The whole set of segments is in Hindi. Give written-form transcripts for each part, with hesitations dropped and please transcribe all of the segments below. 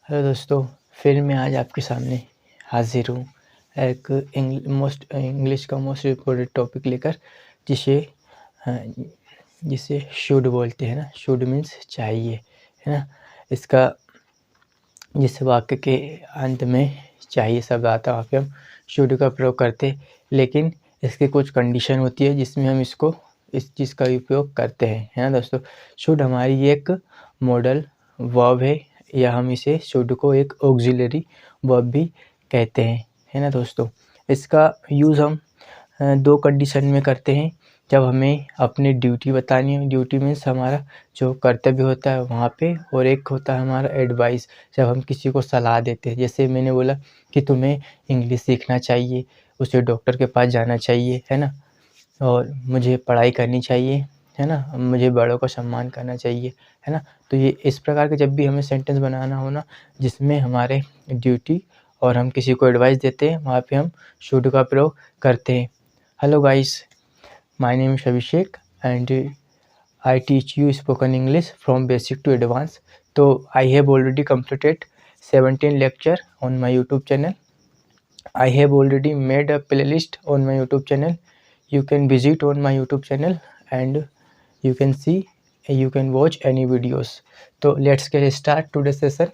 हेलो दोस्तों, फिर मैं आज आपके सामने हाजिर हूँ एक इंग्लिश का मोस्ट इम्पोर्टेंट टॉपिक लेकर, जिसे अ, जिसे शुड बोलते हैं ना। शुड मीन्स चाहिए, है ना। इसका जिस वाक्य के अंत में चाहिए शब्द आता है वहाँ पे हम शुड का प्रयोग करते हैं, लेकिन इसकी कुछ कंडीशन होती है जिसमें हम इस चीज़ का उपयोग करते हैं, है ना दोस्तों। शुड हमारी एक मॉडल वर्ब है, या हम इसे शुड को एक ऑक्सिलरी वर्ब भी कहते हैं, है ना दोस्तों। इसका यूज़ हम दो कंडीशन में करते हैं। जब हमें अपनी ड्यूटी बतानी है, ड्यूटी मीन्स हमारा जो कर्तव्य होता है वहाँ पे, और एक होता है हमारा एडवाइस, जब हम किसी को सलाह देते हैं। जैसे मैंने बोला कि तुम्हें इंग्लिश सीखना चाहिए, उसे डॉक्टर के पास जाना चाहिए, है ना, और मुझे पढ़ाई करनी चाहिए, है ना, मुझे बड़ों का सम्मान करना चाहिए, है ना। तो ये इस प्रकार के जब भी हमें सेंटेंस बनाना हो ना, जिसमें हमारे ड्यूटी और हम किसी को एडवाइस देते हैं, वहाँ पे हम शुड का प्रयोग करते हैं। Hello guys, my name is Abhishek and I teach you spoken English from basic to advanced. So I have already completed 17 lecture on my YouTube channel. I have already made a playlist on my YouTube channel. You can visit on my YouTube channel and you can see, you can watch any videos. तो let's get start today's session.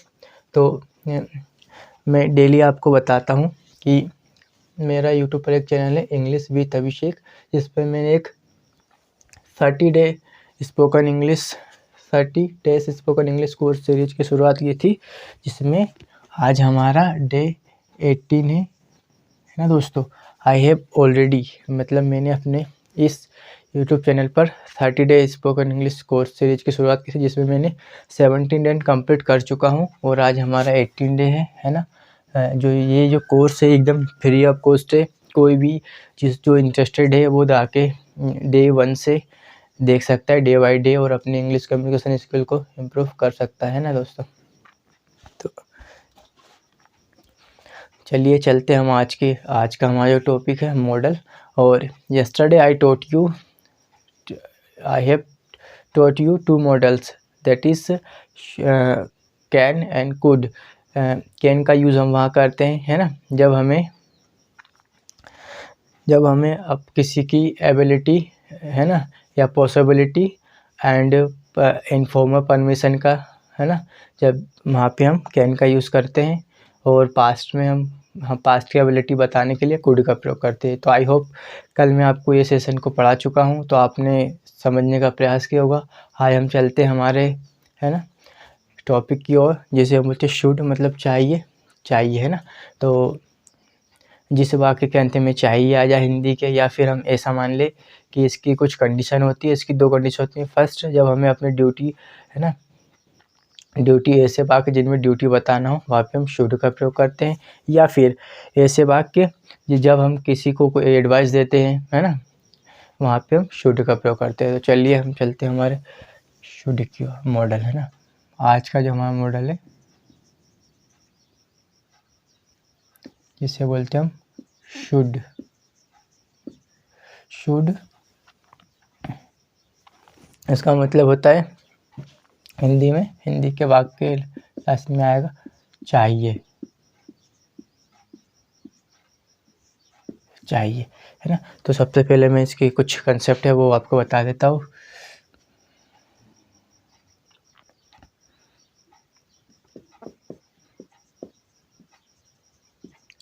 तो मैं डेली आपको बताता हूँ कि मेरा यूट्यूब पर एक चैनल है इंग्लिश विद अभिषेक, जिस पर मैंने एक 30 days spoken English course series की शुरुआत की थी, जिसमें आज हमारा डे 18 है ना दोस्तों। आई हैव ऑलरेडी, मतलब मैंने अपने इस यूट्यूब चैनल पर 30 day spoken English course series की शुरुआत की थी, जिसमें मैंने 17 डे कंप्लीट कर चुका हूं, और आज हमारा 18 डे है ना। जो कोर्स है एकदम फ्री ऑफ कॉस्ट है। कोई भी जो इंटरेस्टेड है वो जाके डे 1 से देख सकता है, डे बाई डे, और अपनी इंग्लिश कम्युनिकेशन स्किल को इम्प्रूव कर सकता है ना दोस्तों। तो चलिए चलते हम आज का हमारा जो टॉपिक है मॉडल। और yesterday I have taught you two models, that is can and could. Can का यूज़ हम वहाँ करते हैं, है ना, जब हमें अब किसी की एबिलिटी, है ना, या पॉसिबिलिटी एंड इन्फॉर्मर परमिशन का, है ना, जब वहाँ पे हम कैन का यूज़ करते हैं। और पास्ट में हम पास्ट की एबिलिटी बताने के लिए कुड का प्रयोग करते हैं। तो आई होप कल मैं आपको ये सेशन को पढ़ा चुका हूँ, तो आपने समझने का प्रयास किया होगा। आज हम चलते हैं हमारे, है ना, टॉपिक की ओर, जिसे हम बोलते शुड मतलब चाहिए, है ना। तो जिस वाक्य के अंत में चाहिए आ जाए हिंदी के, या फिर हम ऐसा मान ले कि इसकी कुछ कंडीशन होती है। इसकी दो कंडीशन होती है। फर्स्ट, जब हमें अपनी ड्यूटी, है ना, ड्यूटी ऐसे वाक्य जिनमें ड्यूटी बताना हो, वहाँ पे हम शुड का प्रयोग करते हैं। या फिर ऐसे वाक्य जब हम किसी को कोई एडवाइस देते हैं, है ना, वहाँ पे हम शुड का प्रयोग करते हैं। तो चलिए हम चलते हैं हमारे शुड की मॉडल, है ना। आज का जो हमारा मॉडल है, जिसे बोलते हैं हम शुड। इसका मतलब होता है हिंदी के वाक्य लास्ट में आएगा चाहिए, है ना। तो सबसे पहले मैं इसकी कुछ कंसेप्ट है वो आपको बता देता हूँ।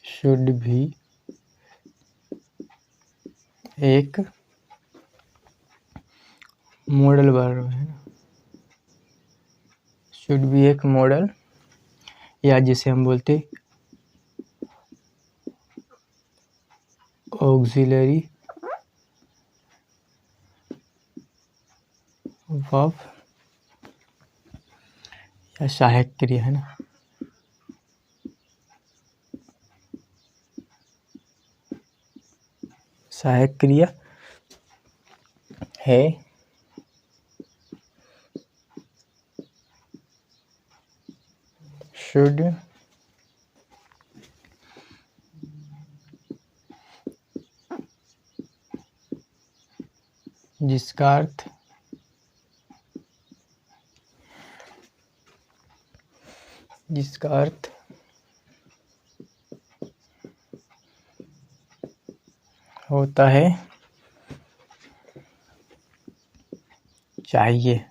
शुड भी एक मॉडल वर्ब है, शुड भी एक मॉडल, या जिसे हम बोलते ऑक्सिलरी वर्ब या सहायक क्रिया, है ना। सहायक क्रिया है शुड, जिसका अर्थ जिसका अर्थ होता है चाहिए।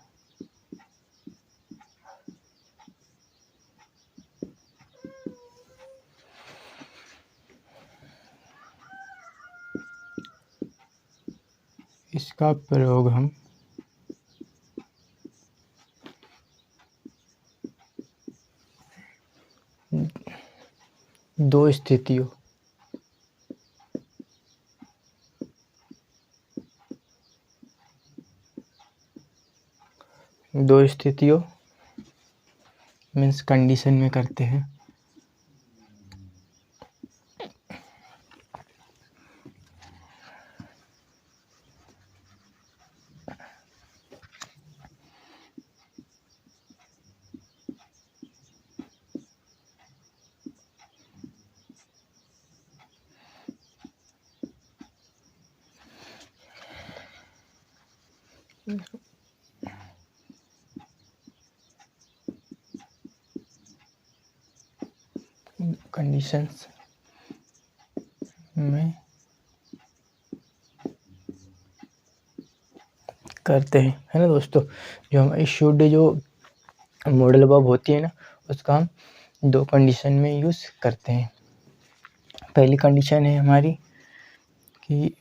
इसका प्रयोग हम दो स्थितियों मीन्स कंडीशन में करते हैं। कंडीशंस में करते हैं, है ना दोस्तों। जो हमारी शुड जो मॉडल वर्ब होती है ना, उसका हम दो कंडीशन में यूज़ करते हैं। पहली कंडीशन है हमारी कि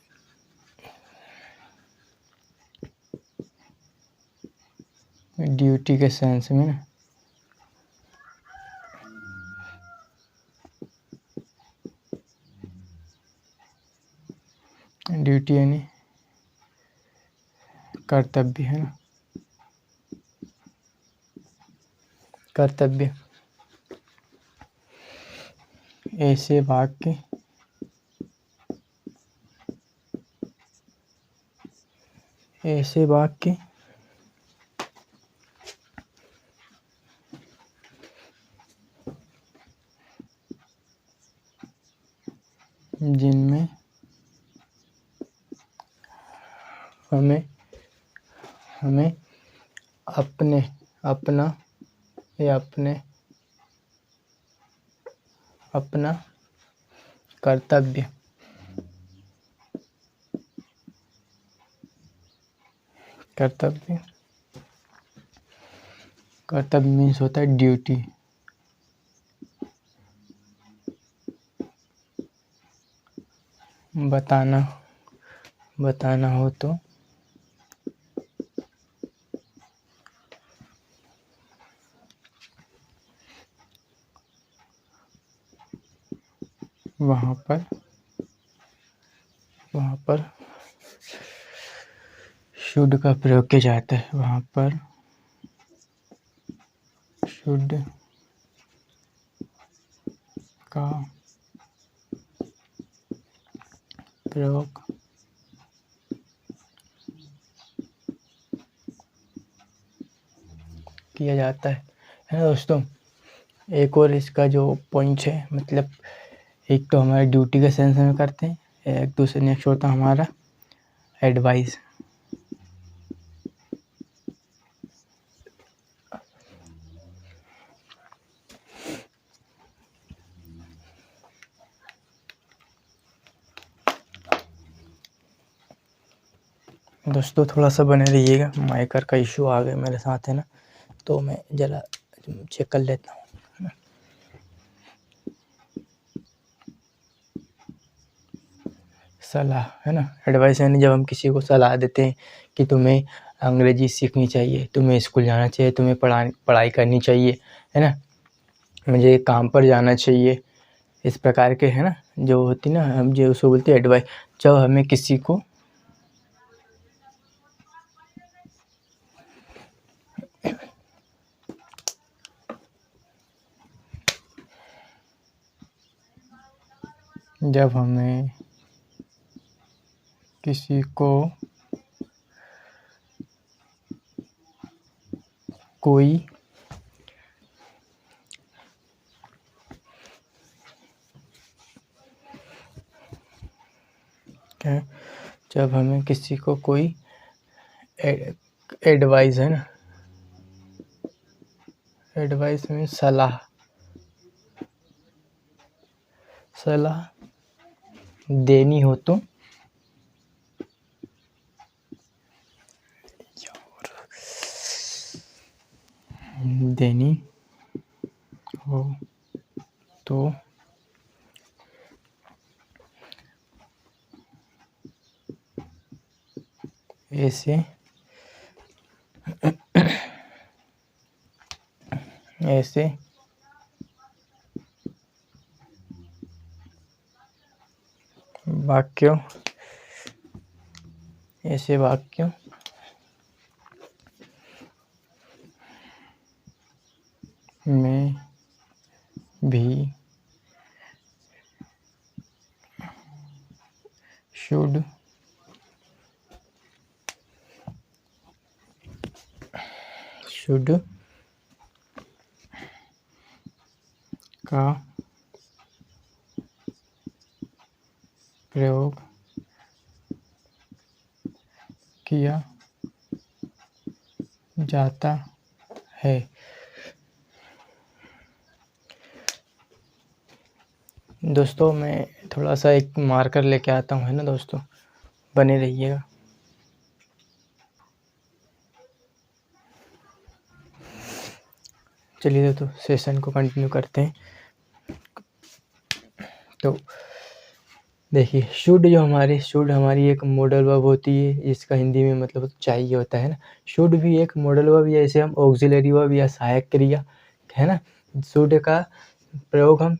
ड्यूटी के सेंस में ना, ड्यूटी यानी कर्तव्य, है ना, कर्तव्य। ऐसे वाक्य जिनमें हमें अपना कर्तव्य मीन्स होता है ड्यूटी। बताना हो तो वहाँ पर शुड का प्रयोग किया जाता है। वहाँ पर शुड का प्रयोग किया जाता है ना दोस्तों। एक और इसका जो पॉइंट है, मतलब एक तो हमारे ड्यूटी के सेंस में करते हैं, एक दूसरे नेक्स्ट होता है हमारा एडवाइस। दोस्तों थोड़ा सा बने रहिएगा, माइकर का इशू आ गया मेरे साथ, है ना, तो मैं जरा चेक कर लेता हूँ। सलाह, है ना, एडवाइस यानी जब हम किसी को सलाह देते हैं कि तुम्हें अंग्रेजी सीखनी चाहिए, तुम्हें स्कूल जाना चाहिए, तुम्हें पढ़ाई करनी चाहिए, है ना, मुझे काम पर जाना चाहिए, इस प्रकार के, है ना, जो होती ना, हम जो उसको बोलते हैं एडवाइस। जब हमें किसी को कोई जब हमें किसी को कोई एडवाइस, है ना, एडवाइस में सलाह सलाह देनी हो तो देनी हो तो ऐसे ऐसे वाक्यों में भी शुड का प्रयोग किया जाता है। दोस्तों मैं थोड़ा सा एक मार्कर लेके आता हूँ, है ना दोस्तों, बने रहिएगा। चलिए दोस्तों सेशन को कंटिन्यू करते हैं। तो देखिए शुड हमारी एक मॉडल वर्ब होती है, इसका हिंदी में मतलब चाहिए होता है ना। शुड भी एक मॉडल वर्ब या इसे हम ऑक्सिलरी वर्ब या सहायक क्रिया, है ना। शुड का प्रयोग हम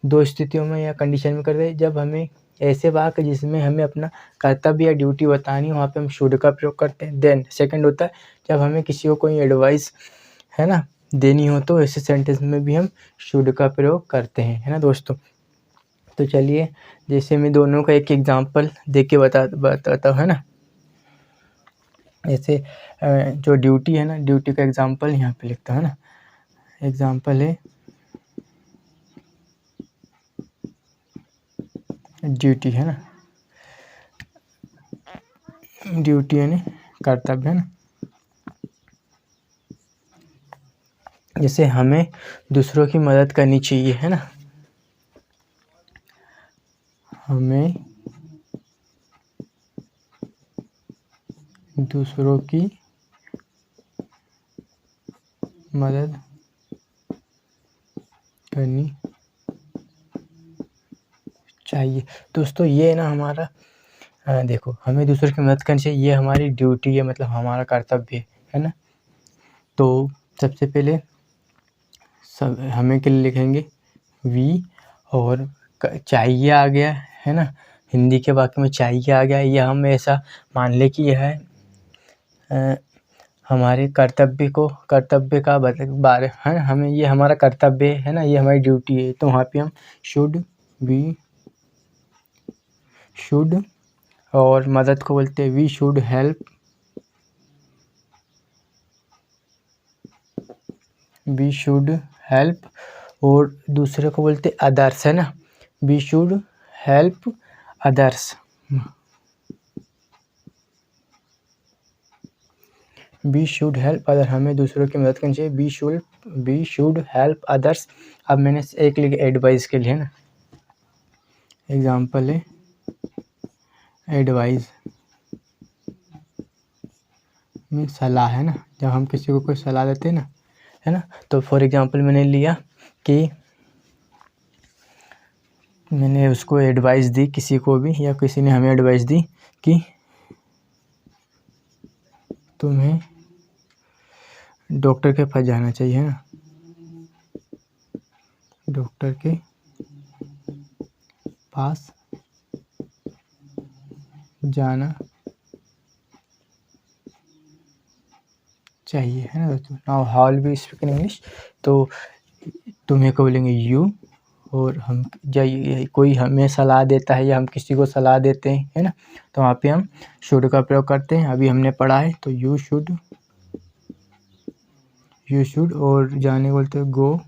दो स्थितियों में या कंडीशन में करते हैं। जब हमें ऐसे वाक्य जिसमें हमें अपना कर्तव्य या ड्यूटी बतानी हो, वहाँ पे हम शुड का प्रयोग करते हैं। देन सेकंड होता है जब हमें किसी को कोई एडवाइस, है ना, देनी हो, तो ऐसे सेंटेंस में भी हम शुड का प्रयोग करते हैं, है ना दोस्तों। तो चलिए जैसे मैं दोनों का एक एग्जांपल दे के बताता हूँ, है ना। जैसे जो ड्यूटी है ना, ड्यूटी का एग्जांपल यहाँ पे लिखता है ना। एग्जांपल है ड्यूटी, है ना। ड्यूटी यानी कर्तव्य, है ना। जैसे हमें दूसरों की मदद करनी चाहिए, है ना। हमें दूसरों की मदद करनी चाहिए। दोस्तों ये ना हमारा देखो, हमें दूसरों की मदद करनी चाहिए, ये हमारी ड्यूटी है, मतलब हमारा कर्तव्य है ना। तो सबसे पहले सब हमें के लिए लिखेंगे वी, और चाहिए आ गया, है ना। हिंदी के वाक्य में चाहिए आ गया, यह हम ऐसा मान ले कि यह है हमारे कर्तव्य का बारे, है, हमें ये हमारा कर्तव्य है ना, ये हमारी ड्यूटी है। तो वहाँ पे हम शुड और मदद को बोलते हैं वी शुड हेल्प, और दूसरे को बोलते अदर्स, है ना। We should help others, we should help other, हमें दूसरों की मदद करनी चाहिए। We should help others. अब मैंने एक लिखा एडवाइस के लिए, है ना। एग्जाम्पल है एडवाइस में सलाह, है ना। जब हम किसी को कोई सलाह देते हैं ना, है ना। तो फॉर एग्जाम्पल मैंने लिया कि मैंने उसको एडवाइस दी, किसी को भी, या किसी ने हमें एडवाइस दी कि तुम्हें डॉक्टर के पास जाना चाहिए, है ना। डॉक्टर के पास जाना चाहिए, है ना दोस्तों। Now how will be speak in English. तो तुम्हें को बोलेंगे यू, और हम जब कोई हमें सलाह देता है या हम किसी को सलाह देते हैं, है ना, तो वहाँ पे हम शुड का प्रयोग करते हैं। अभी हमने पढ़ा है, तो यू शुड, और जाने बोलते हैं go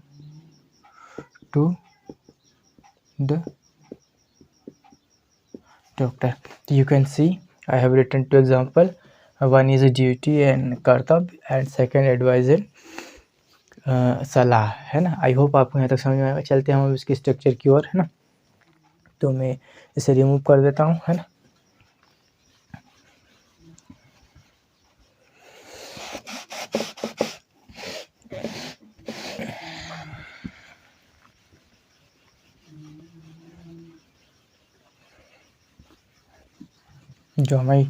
to the doctor. You can see I have written two example. One is a duty and कर्तव्य, and second advisor सलाह, है ना। आई होप आपको यहाँ तक समझ में आएगा। चलते हैं हम इसकी स्ट्रक्चर की ओर, है ना। तो मैं इसे रिमूव कर देता हूँ, है ना। जो हमारी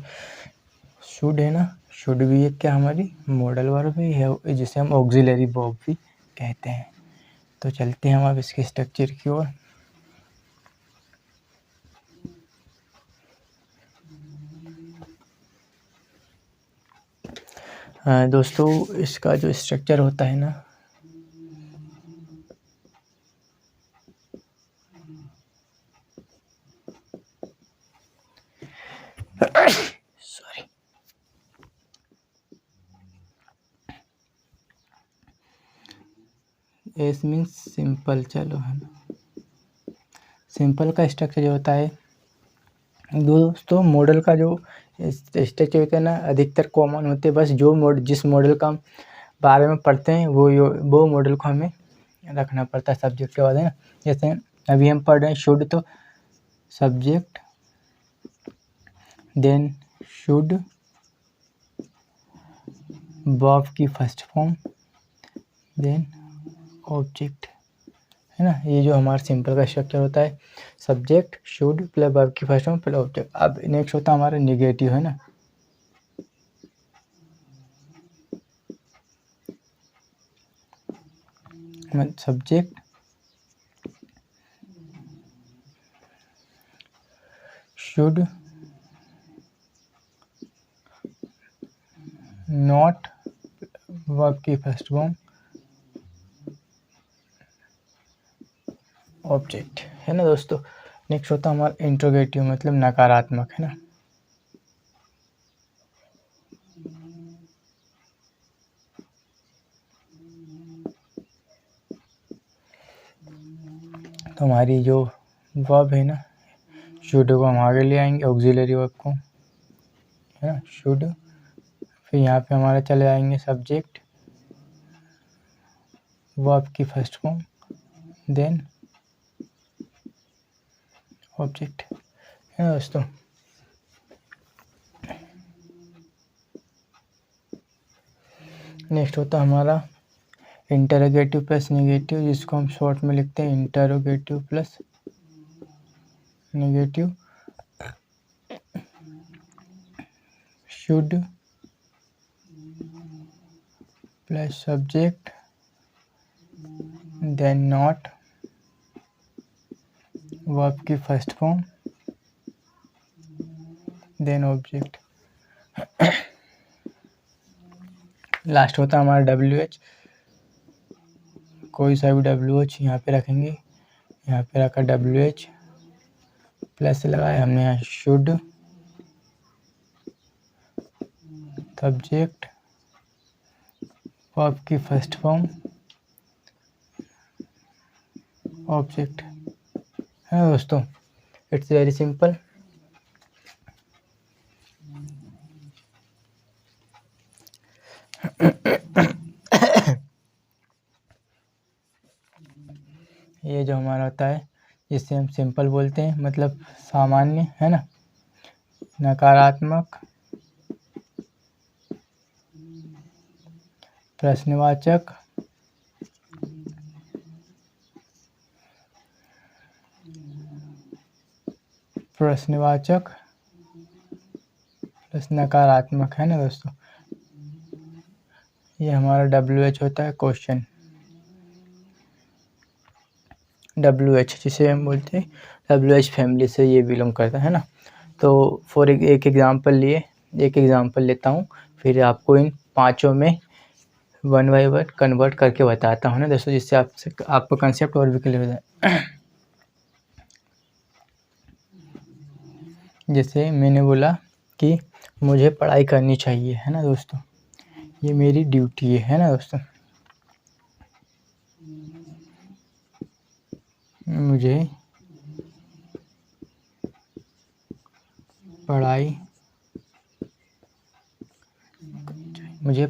शुड है ना, शुड भी एक क्या हमारी मॉडल वर्ब भी है, जिसे हम ऑक्सिलरी वर्ब भी कहते हैं। तो चलते हैं हम अब इसके स्ट्रक्चर की ओर। दोस्तों इसका जो स्ट्रक्चर होता है ना, सॉरी, एस मीन्स सिंपल, चलो है ना। सिंपल का स्ट्रक्चर जो होता है दोस्तों, मॉडल का जो स्ट्रक्चर होता है ना, अधिकतर कॉमन होते हैं। बस जिस मॉडल का बारे में पढ़ते हैं वो मॉडल को हमें रखना पड़ता है सब्जेक्ट के बाद, है ना। जैसे अभी हम पढ़ रहे हैं शुड, तो सब्जेक्ट, देन शुड, वर्ब की फर्स्ट फॉर्म, देन ऑब्जेक्ट, है ना। ये जो हमारा सिंपल का स्ट्रक्चर होता है, सब्जेक्ट, शुड प्लस वर्ब की फर्स्ट फॉर्म प्लस ऑब्जेक्ट। अब नेक्स्ट होता है हमारा निगेटिव, है ना। सब्जेक्ट, शुड नॉट, वर्ब की फर्स्ट फॉर्म, ऑब्जेक्ट, है ना दोस्तों। नेक्स्ट होता है हमारा इंट्रोगेटिव, मतलब नकारात्मक, है ना। तो हमारी जो वर्ब है ना, शुड को हम आगे ले आएंगे, ऑक्सिलरी वर्ब को, है ना, शुड। फिर यहाँ पे हमारा चले आएंगे सब्जेक्ट, वर्ब की फर्स्ट फॉर्म, देन ऑब्जेक्ट, है ना दोस्तों। नेक्स्ट होता है हमारा इंटरोगेटिव प्लस नेगेटिव, जिसको हम शॉर्ट में लिखते हैं interrogative plus negative. Should plus subject, then not, verb की first form, then object. Last होता है हमारा WH, कोई सा भी WH यहाँ पे रखेंगे। यहाँ पे रखा WH, प्लस लगाया हमने यहाँ शुड, सब्जेक्ट, वर्ब की फर्स्ट फॉर्म, ऑब्जेक्ट, है दोस्तों। It's very simple. ये जो हमारा होता है, जिसे हम सिंपल बोलते हैं, मतलब सामान्य, है ना। नकारात्मक, प्रश्नवाचक, प्रश्नवाचक प्लस नकारात्मक, है ना दोस्तों। ये हमारा WH होता है, क्वेश्चन, WH जिसे हम बोलते हैं WH फैमिली से ये बिलोंग करता है ना। तो फॉर एक एग्जांपल लेता हूँ, फिर आपको इन पांचों में वन बाय वन कन्वर्ट करके बताता हूँ ना दोस्तों, जिससे आपका कंसेप्ट और भी क्लियर हो जाए। जैसे मैंने बोला कि मुझे पढ़ाई करनी चाहिए, है ना दोस्तों, ये मेरी ड्यूटी है ना दोस्तों। मुझे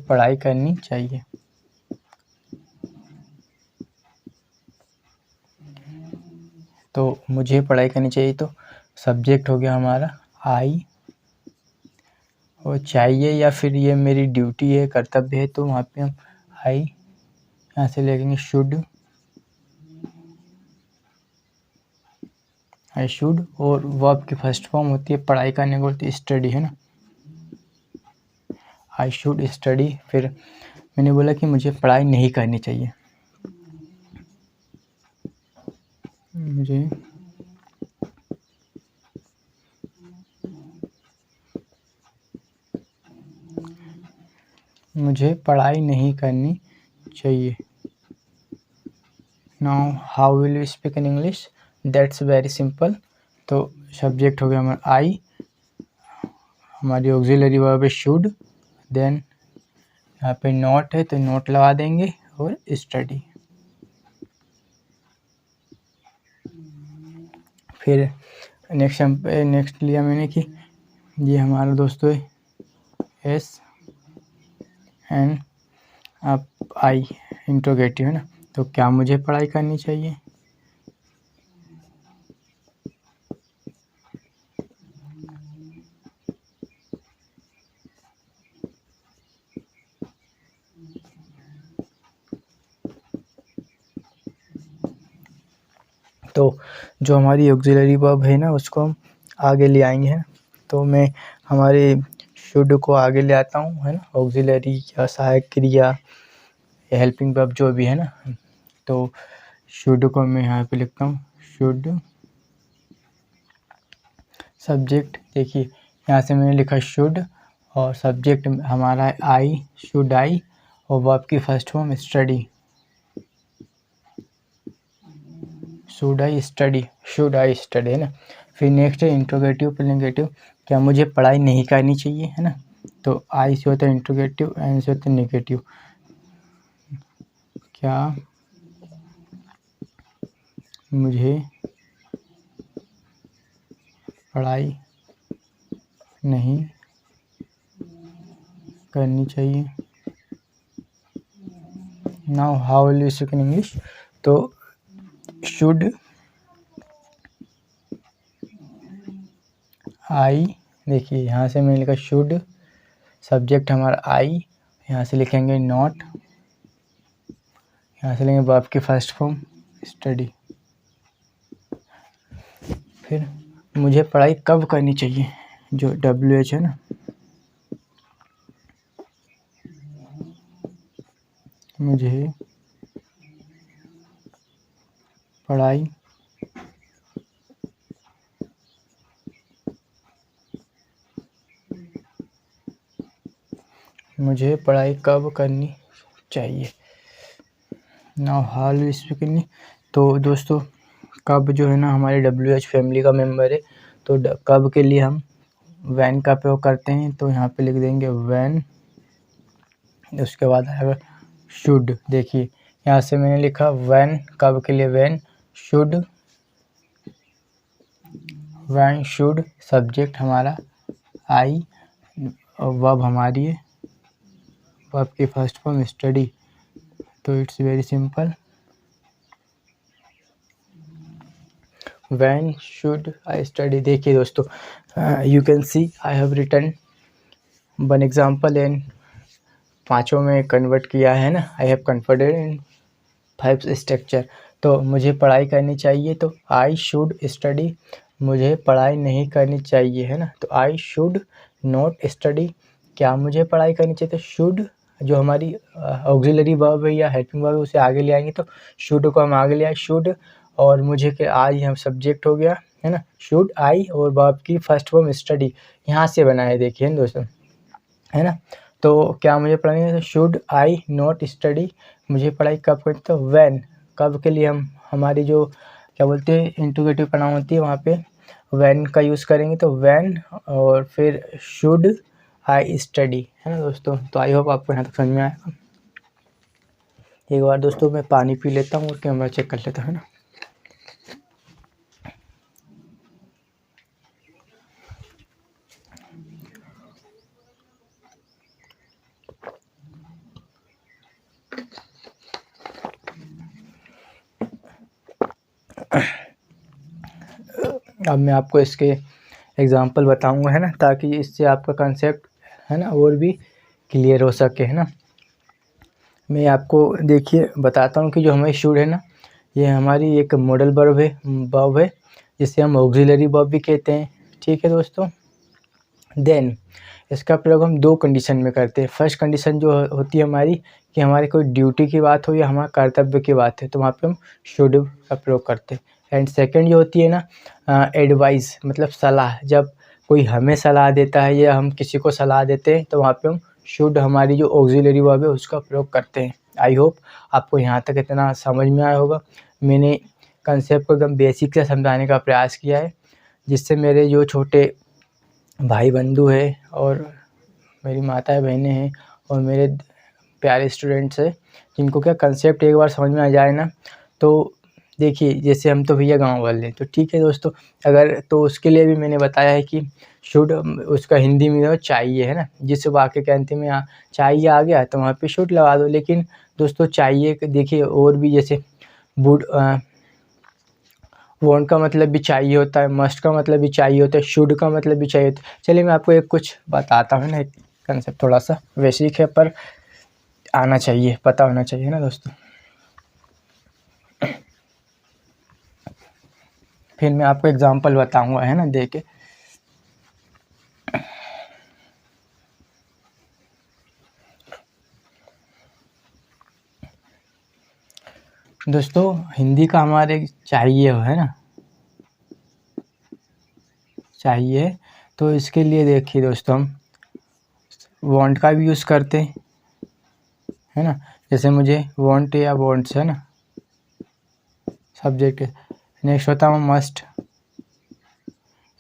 पढ़ाई करनी चाहिए। तो मुझे पढ़ाई करनी चाहिए, तो सब्जेक्ट हो गया हमारा आई, और चाहिए या फिर ये मेरी ड्यूटी है, कर्तव्य है, तो वहाँ पे हम आई यहाँ से लेंगे शुड, आई शुड, और वर्ब की फर्स्ट फॉर्म होती है पढ़ाई करने को बोलती है स्टडी, है ना, आई शुड स्टडी। फिर मैंने बोला कि मुझे पढ़ाई नहीं करनी चाहिए, मुझे पढ़ाई नहीं करनी चाहिए। Now how will you speak in English, that's very simple. तो सब्जेक्ट हो गया हमारा आई, हमारी ऑक्सिलरी वर्ब है शुड, देन यहाँ पे नॉट है तो नॉट लगा देंगे, और स्टडी। फिर नेक्स्ट लिया मैंने कि ये हमारा दोस्तों है एस एन अब आई इंट्रोगेटिव, है ना, तो क्या मुझे पढ़ाई करनी चाहिए। तो जो हमारी ऑक्सिलरी वर्ब है ना उसको हम आगे ले आएंगे, है ना। तो मैं हमारे शुड को आगे ले आता हूँ, है ना, ऑक्सिलरी या सहायक क्रिया, हेल्पिंग वर्ब जो भी है ना। तो शुड को मैं यहाँ पे लिखता हूँ शुड, सब्जेक्ट देखिए यहाँ से मैंने लिखा शुड, और सब्जेक्ट हमारा है आई, शुड आई, और वर्ब की first form study, should I study, should I study, है ना। फिर नेक्स्ट है इंट्रोगेटिव प्लंगेटिव, क्या मुझे पढ़ाई नहीं करनी चाहिए, है ना। तो आई से होता है इंट्रोगेटिव, एन से होता है नेगेटिव, क्या मुझे पढ़ाई नहीं करनी चाहिए। Now how will you speak in English, तो शुड आई, देखिए यहाँ से मैंने लिखा शुड, सब्जेक्ट हमारा आई, यहाँ से लिखेंगे नॉट, यहाँ से लेंगे वर्ब की फर्स्ट फॉर्म स्टडी। फिर मुझे पढ़ाई कब करनी चाहिए, जो WH है ना, मुझे पढ़ाई कब करनी चाहिए। Now how will you speak in, तो दोस्तों कब जो है ना हमारे WH फैमिली का मेंबर है, तो कब के लिए हम वैन का प्रयोग करते हैं, तो यहाँ पे लिख देंगे वैन, उसके बाद आएगा शुड। देखिए यहाँ से मैंने लिखा वैन, कब के लिए when, should, when should, subject हमारा आई, और वर्ब हमारी है, वर्ब की फर्स्ट फॉर्म स्टडी। तो it's very simple, when should I study. देखिए दोस्तों you can see I have written one example and पाँचों में कन्वर्ट किया है ना, I have converted in 5 structure. तो मुझे पढ़ाई करनी चाहिए, तो आई शुड स्टडी, मुझे पढ़ाई नहीं करनी चाहिए, है ना, तो आई शुड नॉट स्टडी। क्या मुझे पढ़ाई करनी चाहिए, तो शुड जो हमारी ऑक्सिलरी वर्ब है या हेल्पिंग वर्ब है उसे आगे ले आएंगे, तो शुड को हम आगे ले आए शुड, और मुझे के आई हम सब्जेक्ट हो गया, है ना, शुड आई, और वर्ब की फर्स्ट फॉर्म स्टडी यहाँ से बना है, देखिए दोस्तों, है ना। तो क्या मुझे पढ़ाई है, तो शुड आई नॉट स्टडी, मुझे पढ़ाई कब करनी, तो वैन, कब के लिए हम हमारी जो क्या बोलते हैं इंट्रोगेटिव प्रोनाउन होती है वहाँ पे वैन का यूज़ करेंगे, तो वैन, और फिर शुड आई स्टडी, है ना दोस्तों। तो आई होप आपको यहाँ तक समझ में आएगा। एक बार दोस्तों मैं पानी पी लेता हूँ और कैमरा चेक कर लेता हूँ, है ना। अब मैं आपको इसके एग्ज़ाम्पल बताऊंगा, है ना, ताकि इससे आपका कंसेप्ट, है ना, और भी क्लियर हो सके, है ना। मैं आपको देखिए बताता हूँ कि जो हमारी शुड है ना, ये हमारी एक मॉडल वर्ब है जिसे हम ऑक्सिलरी वर्ब भी कहते हैं। ठीक है दोस्तों। देन इसका प्रयोग हम दो कंडीशन में करते हैं। फर्स्ट कंडीशन जो होती है हमारी कि हमारी कोई ड्यूटी की बात हो या हमारा कर्तव्य की बात है, तो वहाँ पे हम शुड का प्रयोग करते हैं। एंड सेकंड जो होती है ना, एडवाइस मतलब सलाह, जब कोई हमें सलाह देता है या हम किसी को सलाह देते हैं, तो वहाँ पे हम शुड, हमारी जो ऑक्सिलरी वर्ब है, उसका प्रयोग करते हैं। आई होप आपको यहाँ तक इतना समझ में आया होगा। मैंने कंसेप्ट को एकदम बेसिक से समझाने का प्रयास किया है, जिससे मेरे जो छोटे भाई बंधु है और मेरी माताएं बहनें हैं और मेरे प्यारे स्टूडेंट्स हैं, जिनको क्या कंसेप्ट एक बार समझ में आ जाए ना, तो देखिए जैसे हम तो भैया गांव वाले, तो ठीक है दोस्तों, अगर तो उसके लिए भी मैंने बताया है कि शुड उसका हिंदी में हो चाहिए, है ना। जिस वाक्य के अंत में चाहिए आ गया तो वहाँ पे शुड लगा दो। लेकिन दोस्तों चाहिए देखिए और भी, जैसे वुड, वांट का मतलब भी चाहिए होता है, मस्ट का मतलब भी चाहिए होता है, शुड का मतलब भी चाहिए होता है। चलिए मैं आपको एक कुछ बताता हूँ ना, एक कंसेप्ट थोड़ा सा बेसिक है पर आना चाहिए, पता होना चाहिए ना दोस्तों। फिर मैं आपको एग्जांपल बताऊंगा, है ना, दे के। दोस्तों हिंदी का हमारे चाहिए हो, है ना, चाहिए, तो इसके लिए देखिए दोस्तों हम वांट का भी यूज़ करते हैं, है ना। जैसे मुझे वांट या वांट्स, है ना, सब्जेक्ट। नेक्स्ट होता है मस्ट,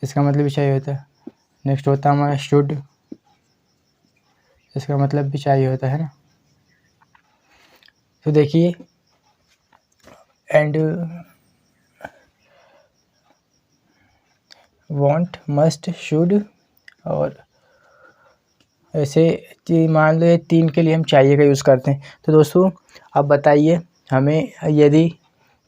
इसका मतलब भी चाहिए होता है। नेक्स्ट होता है हमारा शुड, इसका मतलब भी चाहिए होता है ना। तो देखिए एंड वांट, मस्ट, शुड, और ऐसे मान लो ये तीन के लिए हम चाहिए का यूज़ करते हैं। तो दोस्तों अब बताइए, हमें यदि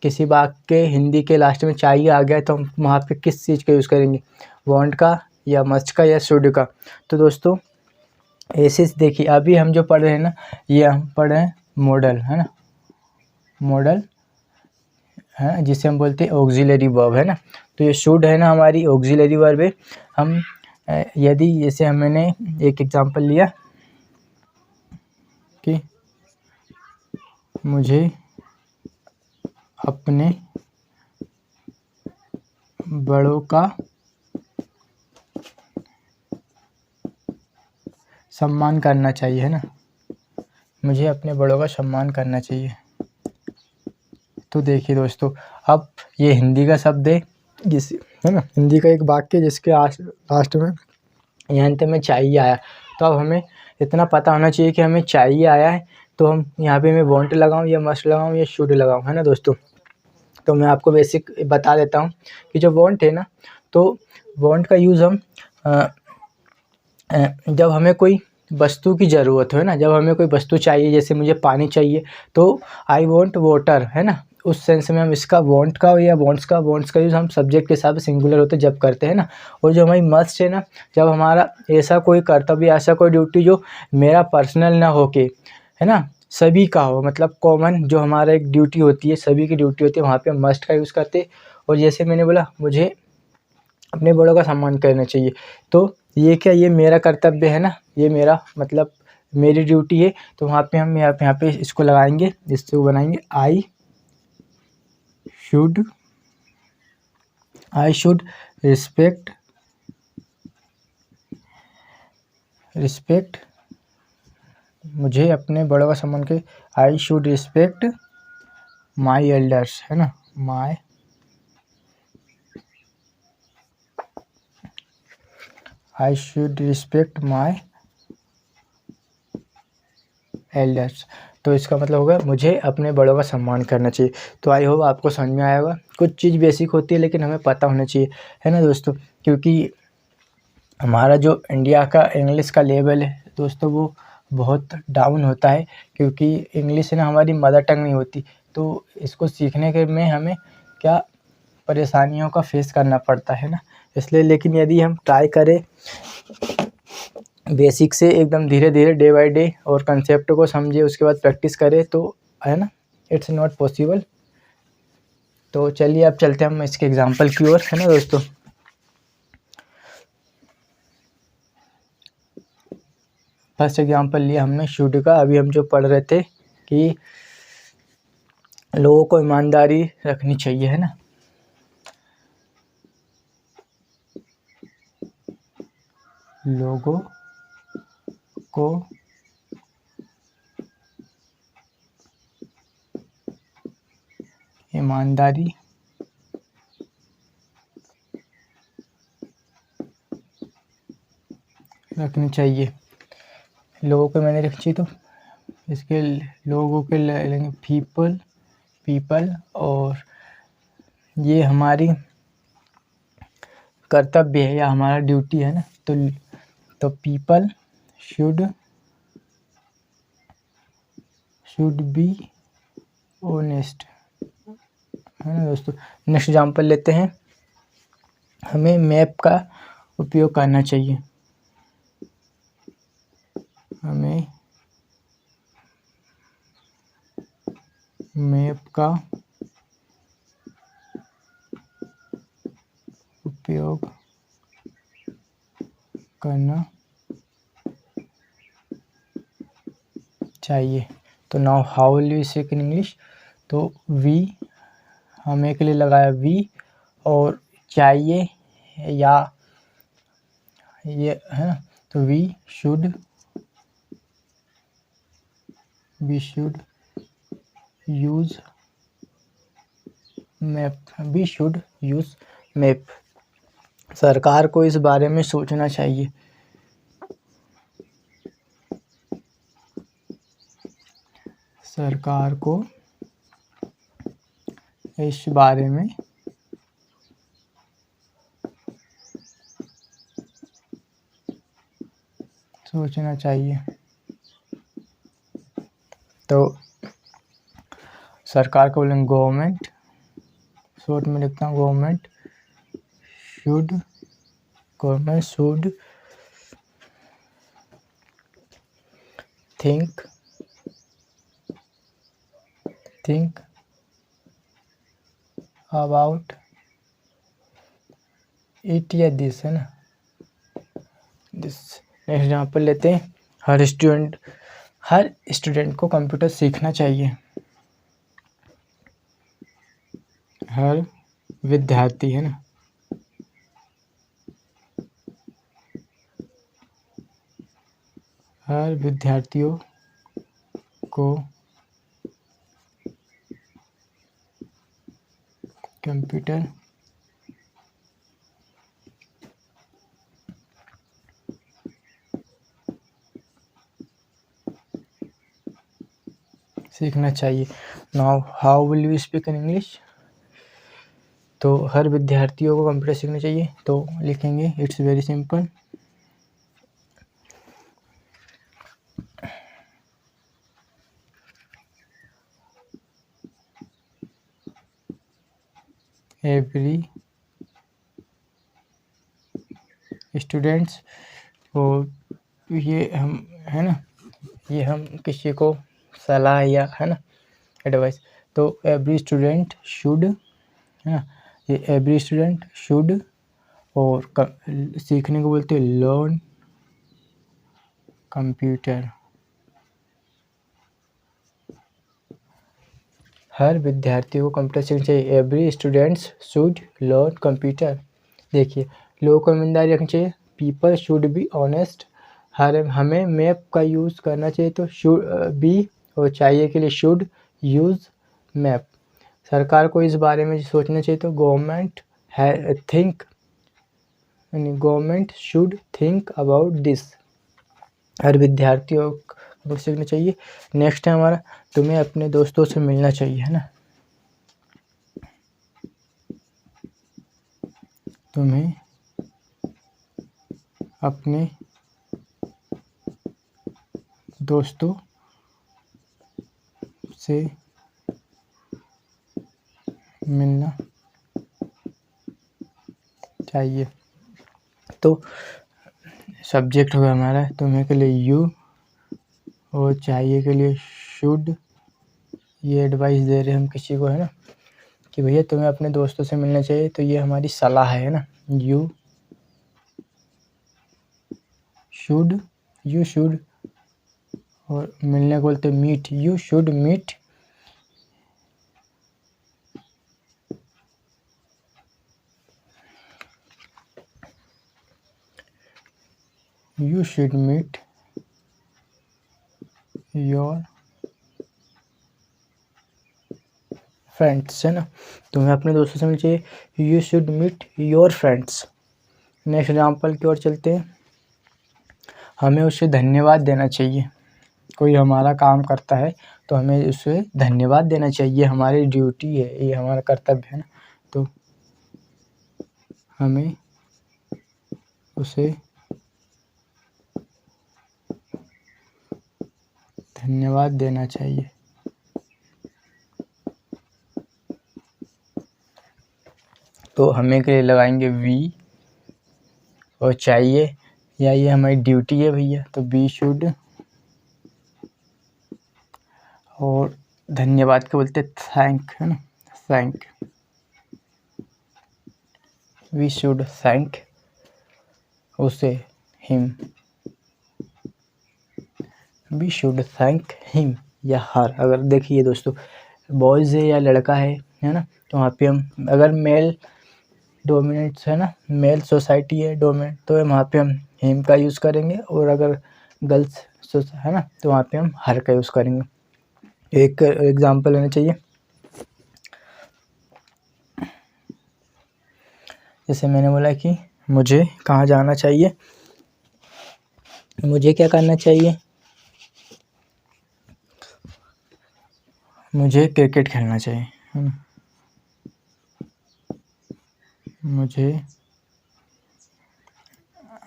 किसी वाक्य के हिंदी के लास्ट में चाहिए आ गया तो हम वहाँ पे किस चीज़ का यूज़ करेंगे, वांट का या मस्ट का या शुड का। तो दोस्तों ऐसे देखिए अभी हम जो पढ़ रहे हैं ना, ये हम पढ़ रहे हैं मॉडल, है ना, मॉडल है जिसे हम बोलते हैं ऑक्सिलरी वर्ब, है ना। तो ये शुड है ना हमारी ऑक्सिलरी वर्ब है। हम यदि जैसे मैंने एक एग्जांपल लिया कि मुझे अपने बड़ों का सम्मान करना चाहिए, है ना, मुझे अपने बड़ों का सम्मान करना चाहिए। तो देखिए दोस्तों अब ये हिंदी का शब्द है, जिस, है ना, हिंदी का एक वाक्य जिसके लास्ट में या अंत में चाहिए आया। तो अब हमें इतना पता होना चाहिए कि हमें चाहिए आया है, तो हम यहाँ पे मैं वांट लगाऊं या मस्ट लगाऊं या शुड लगाऊं, है ना दोस्तों। तो मैं आपको बेसिक बता देता हूँ कि जो वांट है ना, तो वांट का यूज़ हम जब हमें कोई वस्तु की ज़रूरत हो, है ना, जब हमें कोई वस्तु चाहिए, जैसे मुझे पानी चाहिए तो आई वॉन्ट वाटर, है ना, उस सेंस में हम इसका वांट का या वांट्स का यूज़ हम सब्जेक्ट के हिसाब से सिंगुलर होते जब करते हैं ना। और जो हमारी मस्ट है ना, जब हमारा ऐसा कोई कर्तव्य, ऐसा कोई ड्यूटी जो मेरा पर्सनल ना हो के, है ना, सभी का हो, मतलब कॉमन जो हमारा एक ड्यूटी होती है, सभी की ड्यूटी होती है, वहाँ पे हम मस्ट का यूज़ करते। और जैसे मैंने बोला मुझे अपने बड़ों का सम्मान करना चाहिए, तो ये क्या, ये मेरा कर्तव्य है ना, ये मेरा मतलब मेरी ड्यूटी है। तो वहाँ पे हम यहाँ पे इसको लगाएंगे, इससे वो बनाएंगे आई शुड रिस्पेक्ट, मुझे अपने बड़ों का सम्मान के, I should respect my elders, है ना, I should respect my elders. तो इसका मतलब होगा मुझे अपने बड़ों का सम्मान करना चाहिए। तो आई होप आपको समझ में आया होगा। कुछ चीज़ बेसिक होती है लेकिन हमें पता होना चाहिए, है ना दोस्तों, क्योंकि हमारा जो इंडिया का इंग्लिश का लेवल है दोस्तों वो बहुत डाउन होता है, क्योंकि इंग्लिश ना हमारी मदर टंग नहीं होती। तो इसको सीखने के में हमें क्या परेशानियों का फेस करना पड़ता है ना, इसलिए। लेकिन यदि हम ट्राई करें बेसिक से एकदम धीरे धीरे डे बाय डे और कंसेप्ट को समझे, उसके बाद प्रैक्टिस करें, तो है ना, इट्स नॉट पॉसिबल। तो चलिए अब चलते हैं हम इसके एग्जांपल की ओर, है ना दोस्तों। फर्स्ट एग्जांपल लिया हमने शुड का। अभी हम जो पढ़ रहे थे कि लोगों को ईमानदारी रखनी चाहिए, है ना। लोगों को ईमानदारी रखनी चाहिए। लोगों को मैंने रखनी चाहिए, तो इसके लोगों के लेंगे पीपल, और ये हमारी कर्तव्य है या हमारा ड्यूटी है ना। तो पीपल शुड बी ऑनेस्ट, है ना दोस्तों। नेक्स्ट एग्जांपल लेते हैं। हमें मैप का उपयोग करना चाहिए। हमें मैप का उपयोग करना चाहिए। तो नाउ हाउ विल यू से इन इंग्लिश। तो वी, हमें के लिए लगाया वी, और चाहिए या ये, है ना। तो वी शुड यूज मैप। सरकार को इस बारे में सोचना चाहिए। सरकार को इस बारे में सोचना चाहिए। तो सरकार को बोलेंगे गवर्नमेंट, शॉर्ट में लिखता हूँ government should think about it, या दिस, है ना, दिस। नेक्स्ट एग्जांपल लेते हैं। हर स्टूडेंट को कंप्यूटर सीखना चाहिए। हर विद्यार्थी, है ना, हर विद्यार्थियों को कंप्यूटर सीखना चाहिए। Now how will you speak in English. तो हर विद्यार्थियों को कंप्यूटर सीखना चाहिए, तो लिखेंगे it's very simple. Every students, और ये हम, है ना, ये हम किसी को सलाह या, है ना, एडवाइस। तो एवरी स्टूडेंट शुड, है ना, ये एवरी स्टूडेंट शुड, और सीखने को बोलते हैं लर्न कंप्यूटर। हर विद्यार्थी को कंप्यूटर सीखना चाहिए। Every students should learn computer. देखिए, लोगों को ईमानदारी रखनी चाहिए। People should be honest. हमें मैप का यूज़ करना चाहिए, तो शुड बी, और चाहिए के लिए शुड यूज़ मैप। सरकार को इस बारे में सोचना चाहिए, तो government should think about this. हर विद्यार्थियों को सीखना चाहिए। नेक्स्ट है हमारा, तुम्हें अपने दोस्तों से मिलना चाहिए, है ना। तुम्हें अपने दोस्तों से मिलना चाहिए। तो सब्जेक्ट होगा हमारा तुम्हें के लिए यू और चाहिए के लिए शुड। ये एडवाइस दे रहे हम किसी को, है ना, कि भैया तुम्हें अपने दोस्तों से मिलना चाहिए, तो ये हमारी सलाह है ना। यू शुड और मिलने को बोलते meet, you should meet your friends, है ना, तुम्हें अपने दोस्तों से मिलना चाहिए, you should meet your friends. Next example की ओर चलते हैं। हमें उसे धन्यवाद देना चाहिए। कोई हमारा काम करता है तो हमें उसे धन्यवाद देना चाहिए, हमारी ड्यूटी है, ये हमारा कर्तव्य है ना। तो हमें उसे धन्यवाद देना चाहिए। तो हमें के लिए लगाएंगे वी और चाहिए, या ये हमारी ड्यूटी है भैया, तो वी शुड। और धन्यवाद को बोलते थैंक, है ना, थैंक। वी शुड थैंक उसे, him. We should thank him या हर। अगर देखिए दोस्तों, बॉयज़ है या लड़का है ना, तो वहाँ पे हम अगर मेल डोमिनेट्स है ना, मेल सोसाइटी है डोमिनेट, तो वहाँ पे हम हिम का यूज़ करेंगे, और अगर गर्ल्स है ना, तो वहाँ पे हम हर का यूज़ करेंगे। एक एग्जांपल लेना चाहिए, जैसे मैंने बोला कि मुझे कहाँ जाना चाहिए, मुझे क्या करना चाहिए, मुझे क्रिकेट खेलना चाहिए, है ना, मुझे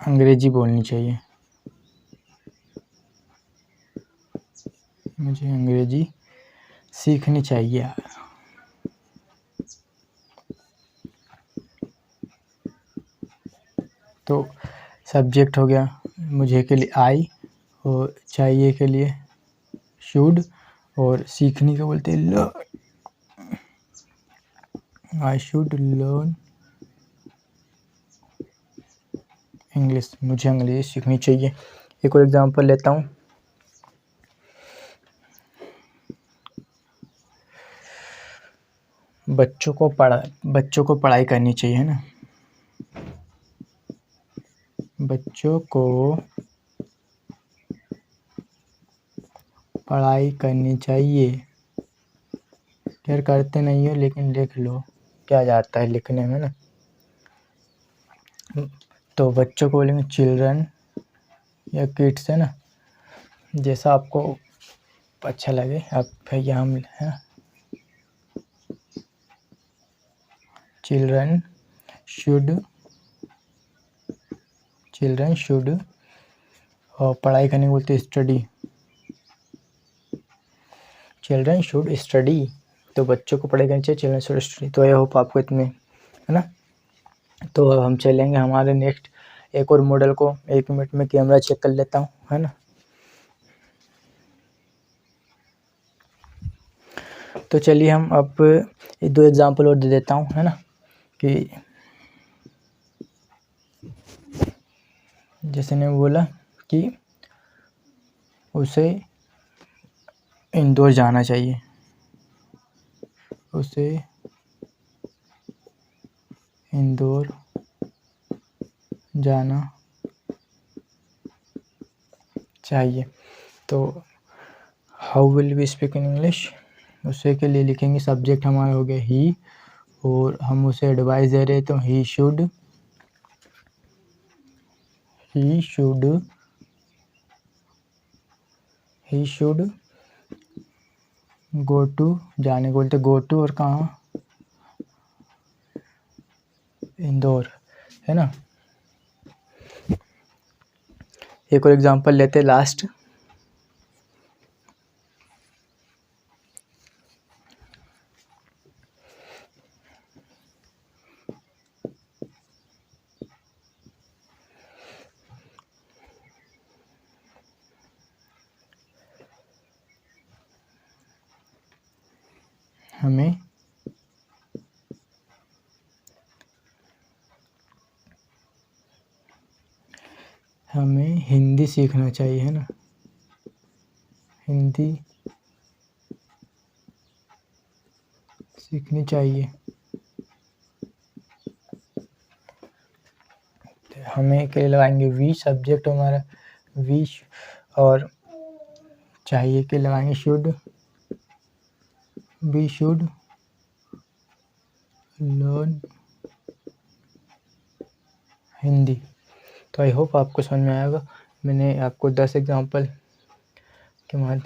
अंग्रेजी बोलनी चाहिए, मुझे अंग्रेजी सीखनी चाहिए। तो सब्जेक्ट हो गया मुझे के लिए आई, और चाहिए के लिए शुड, और सीखने को बोलते हैं learn. I should learn English, मुझे अंग्रेजी सीखनी चाहिए। एक और एग्जांपल लेता हूँ, बच्चों को पढ़ाई करनी चाहिए, है ना, बच्चों को पढ़ाई करनी चाहिए। खैर करते नहीं हो, लेकिन लिख लो, क्या जाता है लिखने में ना। तो बच्चों को बोलेंगे चिल्ड्रन या किड्स, है ना, जैसा आपको अच्छा लगे आप भैया हम, है ना। चिल्ड्रन शुड और पढ़ाई करने को बोलते स्टडी, चिल्ड्रन शुड स्टडी। तो बच्चों को पढ़ाई करनी चाहिए, चिल्ड्रन शुड स्टडी। तो आई होप आपको इतने, है ना। तो अब हम चलेंगे हमारे नेक्स्ट एक और मॉडल को। 1 मिनट में कैमरा चेक कर लेता हूँ, है ना। तो चलिए हम अब 2 एग्जांपल और दे देता हूँ, है ना, कि जैसे ने बोला कि उसे इंदौर जाना चाहिए, उसे इंदौर जाना चाहिए। तो how will we speak in English, उसे के लिए लिखेंगे सब्जेक्ट हमारा हो गया ही, और हम उसे एडवाइस दे रहे, तो ही शुड गो टू, जाने को बोलते गो टू, और कहाँ, इंदौर, है ना। एक और एग्जांपल लेते लास्ट, हमें हिंदी सीखना चाहिए, है ना, हिंदी सीखनी चाहिए। हमें के लिए लगाएंगे वी, सब्जेक्ट हमारा वी, और चाहिए के लगाएंगे should, we should learn Hindi. तो आई होप आपको समझ में आएगा। मैंने आपको 10 एग्जाम्पल के बाद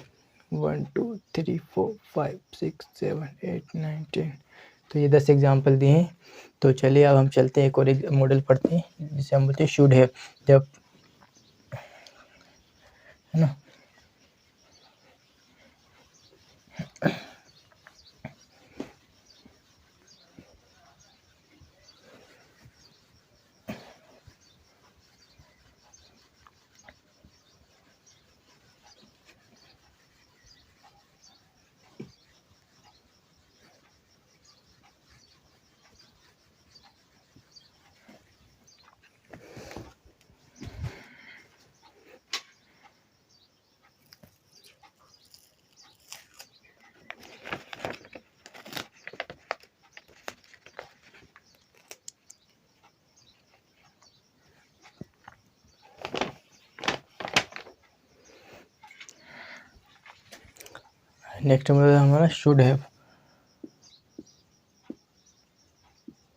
1 2 3 4 5 6 7 8 9 10, तो ये 10 एग्जाम्पल दिए हैं। तो चलिए अब हम चलते हैं, एक और मॉडल पढ़ते हैं जिसे हम बोलते हैं शुड हैव। जब, है ना, नेक्स्ट मॉडल हमारा शुड हैव।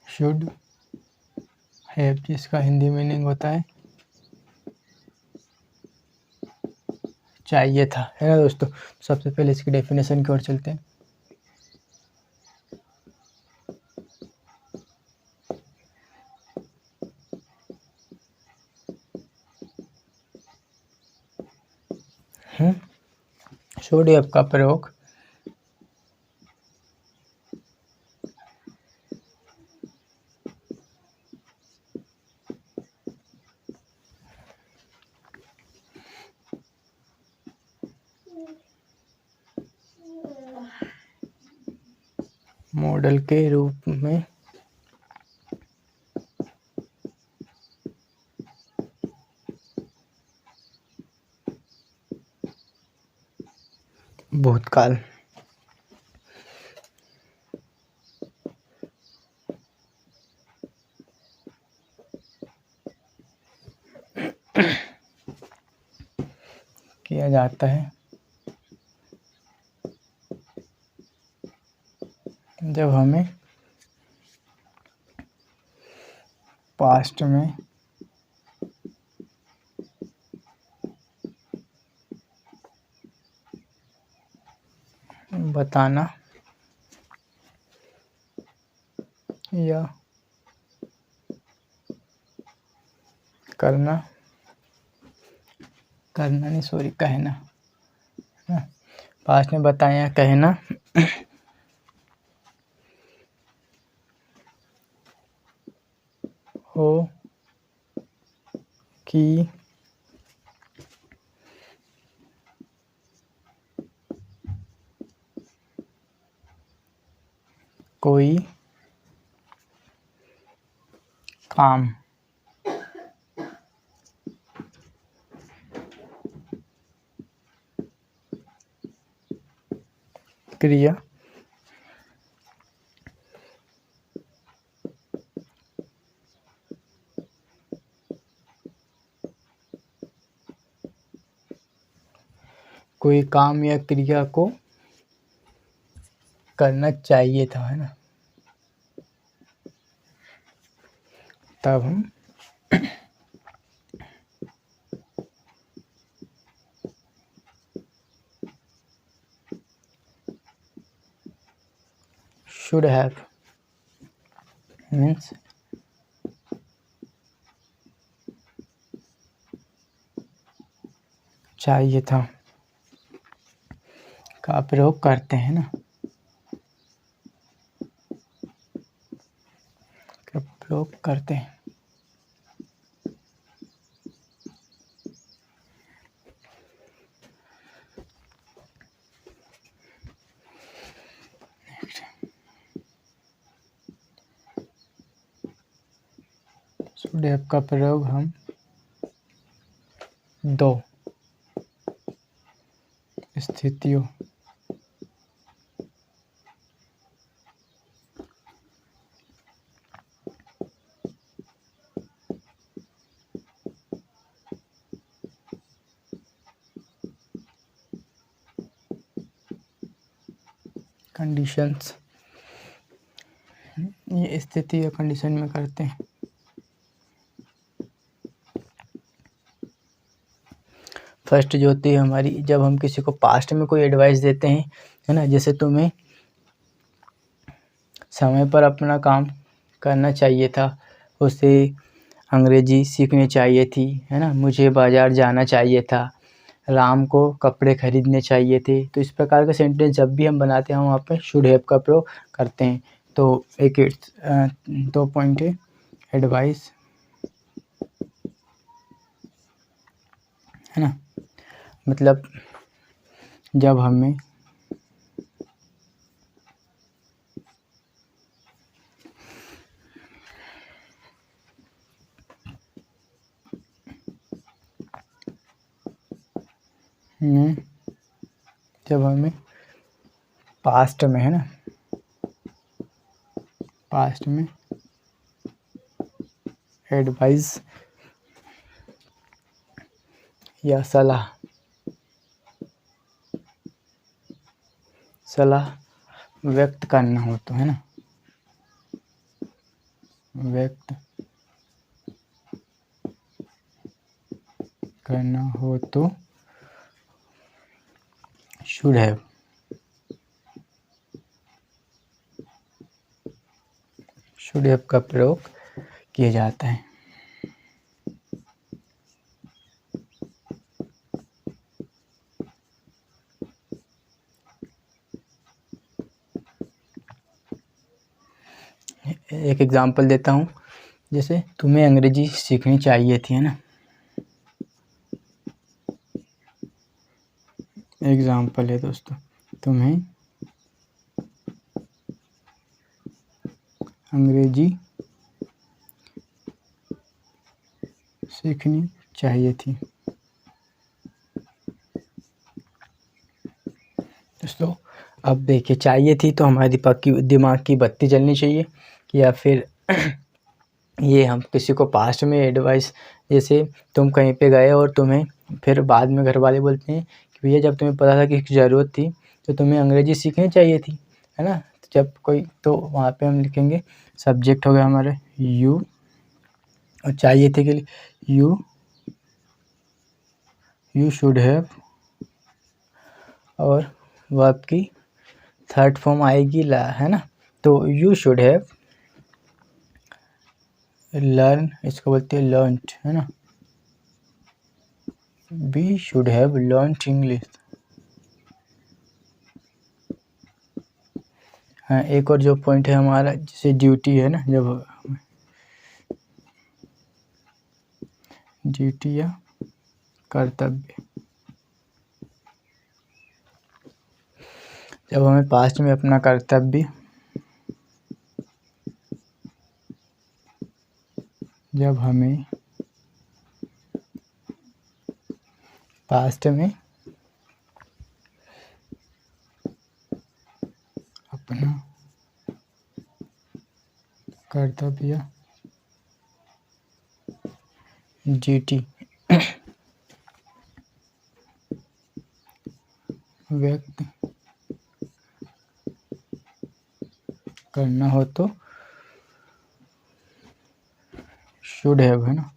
शुड हैव जिसका हिंदी मीनिंग होता है चाहिए था, है ना दोस्तों। सबसे पहले इसकी डेफिनेशन की ओर चलते हैं। शुड हैव का प्रयोग मॉडल के रूप में भूतकाल किया जाता है जब हमें पास्ट में बताना या कहना पास्ट में बताएं या कहना हो कि कोई काम क्रिया कोई काम या क्रिया को करना चाहिए था, है ना, तब हम शुड हैव मीन्स चाहिए था का प्रयोग करते हैं ना, का प्रयोग करते हैं। शुड हैव का प्रयोग हम दो स्थितियों कंडीशंस, ये स्थिति या कंडीशन में करते हैं। फर्स्ट जो होती है हमारी, जब हम किसी को पास्ट में कोई एडवाइस देते हैं, है ना, जैसे तुम्हें समय पर अपना काम करना चाहिए था, उसे अंग्रेजी सीखनी चाहिए थी, है ना, मुझे बाज़ार जाना चाहिए था, राम को कपड़े खरीदने चाहिए थे। तो इस प्रकार का सेंटेंस जब भी हम बनाते हैं, हम वहाँ पे शुड हैव का प्रयोग करते हैं। तो एक 2 पॉइंट है, एडवाइस, है ना, मतलब जब हमें पास्ट में, है ना, पास्ट में एडवाइस या सलाह व्यक्त करना हो तो, है ना, व्यक्त करना हो तो शुड हैव का प्रयोग किया जाता है। एक एग्जांपल देता हूँ, जैसे तुम्हें अंग्रेजी सीखनी चाहिए थी, है ना, एग्जांपल है दोस्तों, तुम्हें अंग्रेजी सीखनी चाहिए थी। दोस्तों अब देखिए, चाहिए थी तो हमारे दिमाग की बत्ती जलनी चाहिए, या फिर ये हम किसी को पास्ट में एडवाइस, जैसे तुम कहीं पे गए और तुम्हें फिर बाद में घर वाले बोलते हैं कि भैया जब तुम्हें पता था कि ज़रूरत थी तो तुम्हें अंग्रेजी सीखनी चाहिए थी, है ना, जब कोई, तो वहाँ पे हम लिखेंगे सब्जेक्ट हो गया हमारे यू, और चाहिए थे के लिए यू शुड हैव, और वर्ब की थर्ड फॉर्म आएगी ला, है ना, तो यू शुड हैव लर्न, इसको बोलते हैं लर्नड, है ना, we should have learned English. हाँ, एक और जो पॉइंट है हमारा, जैसे ड्यूटी है ना, जब ड्यूटी या कर्तव्य, जब हमें पास्ट में अपना कर्तव्य, जब हमें पास्ट में अपना कर्तव्य ड्यूटी व्यक्त करना हो तो शुड हैव, है ना,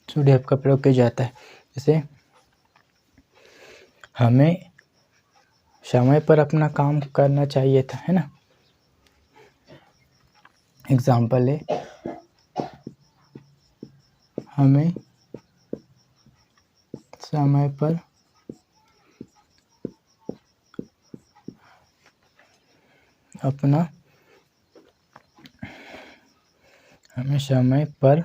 शुड हैव का प्रयोग किया जाता है। जैसे हमें समय पर अपना काम करना चाहिए था, है ना, एग्जाम्पल है, हमें समय पर अपना हमें समय पर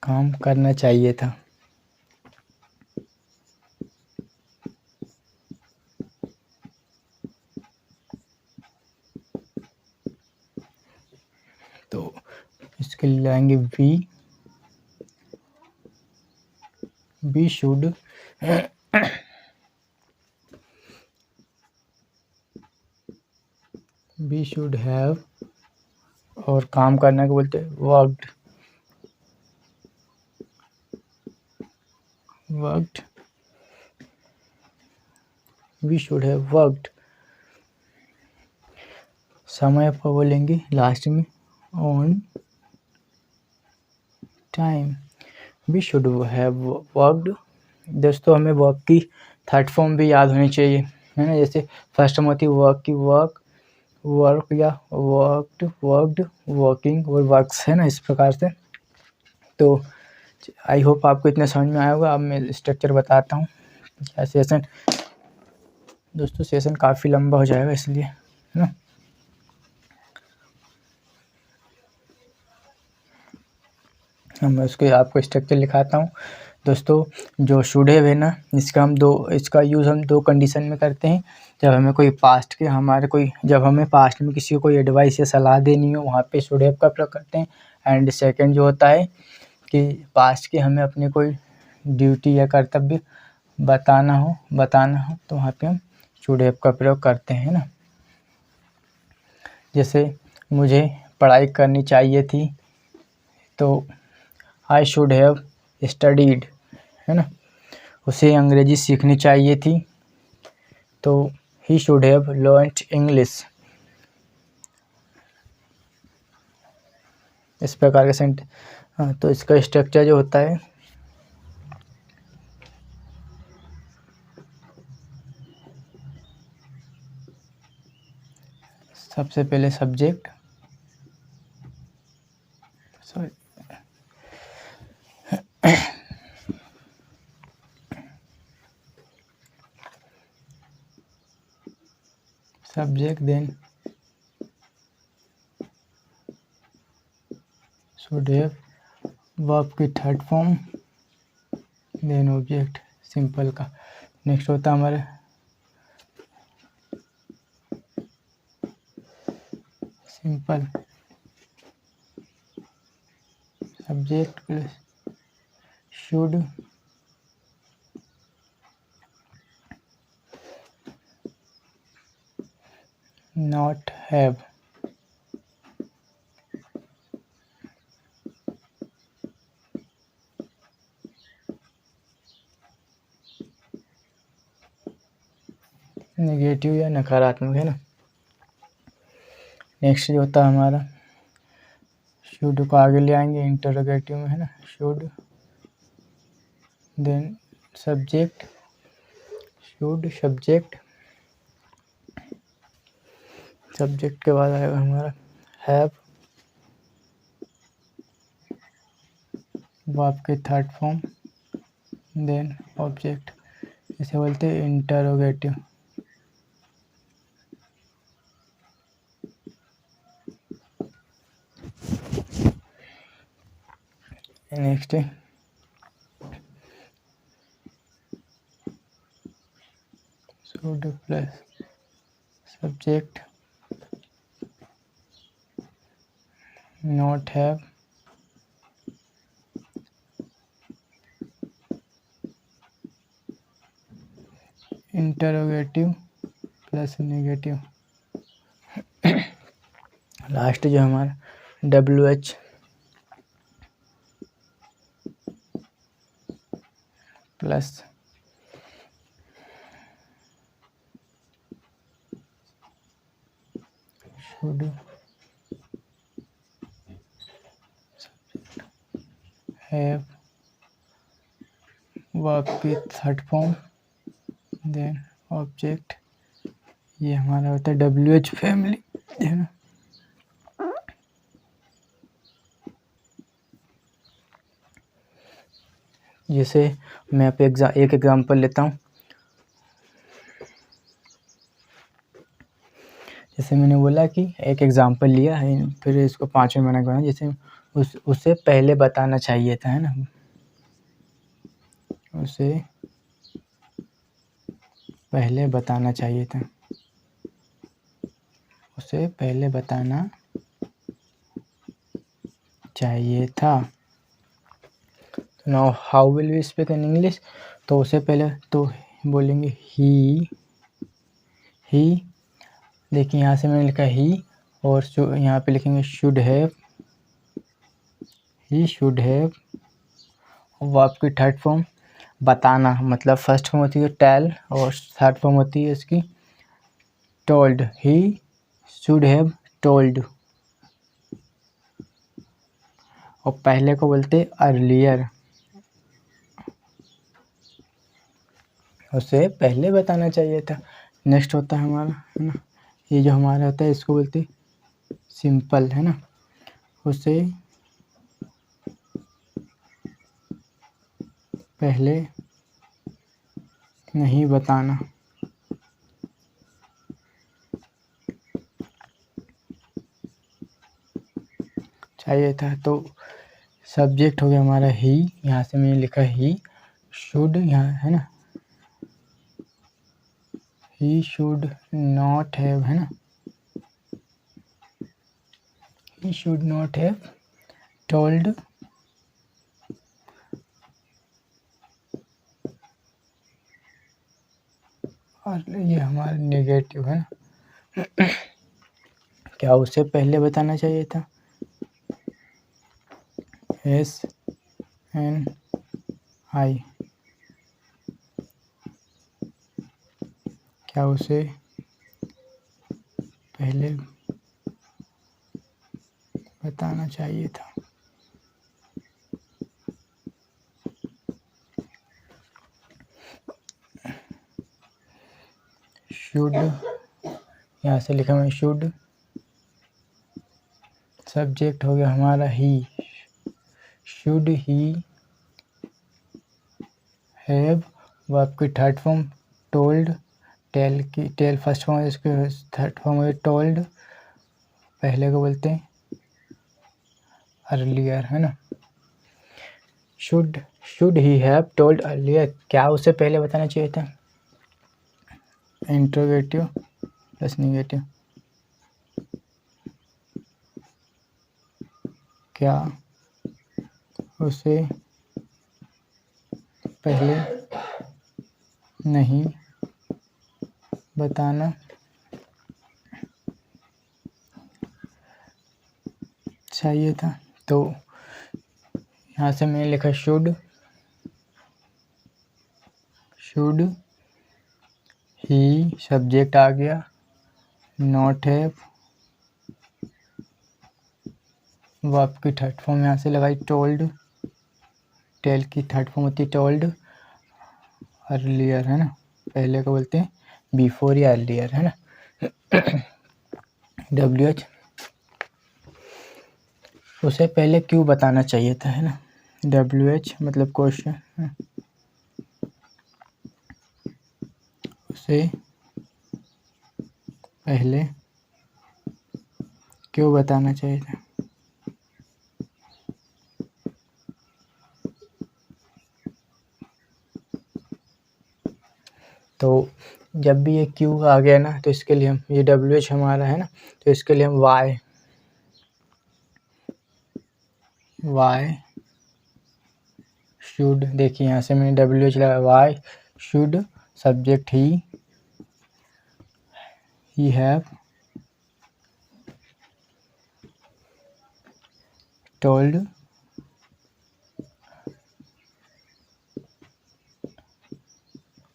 काम करना चाहिए था। तो इसके लिए लाएंगे वी शुड हैव, और काम करने को बोलते हैं worked we should have worked. समय पर बोलेंगे लास्ट में on time. We should have worked. दोस्तों हमें वर्क की थर्ड फॉर्म भी याद होनी चाहिए, है ना। जैसे फर्स्ट में होती है वर्क की वर्क या वर्कड, वर्किंग और वर्क्स, है ना, इस प्रकार से। तो आई होप आपको इतना समझ में आया होगा। अब मैं स्ट्रक्चर बताता हूँ। क्या सेशन दोस्तों, सेशन काफ़ी लंबा हो जाएगा इसलिए, है ना। मैं उसके आपको स्ट्रक्चर लिखाता हूँ। दोस्तों जो शुड हैव है ना, इसका यूज़ हम दो कंडीशन में करते हैं। जब हमें पास्ट में किसी को कोई एडवाइस या सलाह देनी हो, वहाँ पे शुड हैव का प्रयोग करते हैं। एंड सेकंड जो होता है कि पास्ट के हमें अपने कोई ड्यूटी या कर्तव्य बताना हो तो वहाँ पे हम शुड हैव का प्रयोग करते हैं ना। जैसे मुझे पढ़ाई करनी चाहिए थी, तो आई शुड हैव स्टडीड, है ना। उसे अंग्रेजी सीखनी चाहिए थी, तो he should have learned English. इस प्रकार के तो इसका स्ट्रक्चर जो होता है, सबसे पहले subject then should have verb की third form, then object simple का। नेक्स्ट होता है हमारे simple subject plus should not have. Negative या नकारात्मक, है ना। नेक्स्ट जो होता है हमारा शुड को आगे ले आएंगे इंटरोगेटिव में, है ना। शुड देन सब्जेक्ट सब्जेक्ट के बाद आएगा हमारा हैव, वर्ब की थर्ड फॉर्म, देन ऑब्जेक्ट। इसे बोलते हैं इंटरोगेटिव। नेक्स्ट है should plus subject not have, interrogative plus negative. Last जो हमारा WH plus should have, verb की थर्ड फॉर्म, देन ऑब्जेक्ट। ये हमारा होता है WH फैमिली, है ना। जैसे मैं आप एक एग्जांपल लेता हूँ। जैसे मैंने बोला कि एक एग्जांपल लिया है, फिर इसको 5 में मना करना, जैसे उसे पहले बताना चाहिए था, है ना, उसे पहले बताना चाहिए था, उसे पहले बताना चाहिए था। तो now how will we speak in English, तो उसे पहले तो बोलेंगे ही, देखिए यहाँ से मैंने लिखा ही, और यहाँ पे लिखेंगे should have, he should have. Verb की थर्ड फॉर्म बताना, मतलब फर्स्ट फॉर्म होती है टेल और थर्ड फॉर्म होती है इसकी told. He should have told, और पहले को बोलते अर्लियर, उसे पहले बताना चाहिए था। नेक्स्ट होता है हमारा, है ना, ये जो हमारा होता है इसको बोलते सिंपल, है ना, उसे पहले नहीं बताना चाहिए था। तो सब्जेक्ट हो गया हमारा ही, यहाँ से मैंने लिखा ही शुड, यहाँ है ना, ही शुड नॉट हैव, है ना, he should not have told, और ये हमारा नेगेटिव है ना, क्या उसे पहले बताना चाहिए था, SNI, क्या उसे पहले बताना चाहिए था। शुड, यहाँ से लिखा मैं शुड, सब्जेक्ट हो गया हमारा he, should he have, verb की third form told, tell first form है, इसके थर्ड फॉर्म है टोल्ड, पहले को बोलते हैं अर्लियर, है ना। Should he have told earlier, क्या उसे पहले बताना चाहिए था, इंट्रोगेटिव प्लस नेगेटिव, क्या उसे पहले नहीं बताना चाहिए था। तो यहाँ से मैंने लिखा शुड ही, सब्जेक्ट आ गया, नॉट हैव, वर्ब की थर्ड फॉर्म यहाँ से लगाई टोल्ड, टेल की थर्ड फॉर्म होती है टोल्ड, अर्लियर, है ना, पहले को बोलते हैं बिफोर या अर्लियर, है ना। WH, उसे पहले क्यों बताना चाहिए था, है ना, WH मतलब क्वेश्चन, उसे पहले क्यों बताना चाहिए था। तो जब भी ये क्यू आ गया ना, तो इसके लिए हम, ये WH हमारा है ना, तो इसके लिए हम वाई शुड, देखिए यहाँ से मैंने WH लगा, why should, subject he have told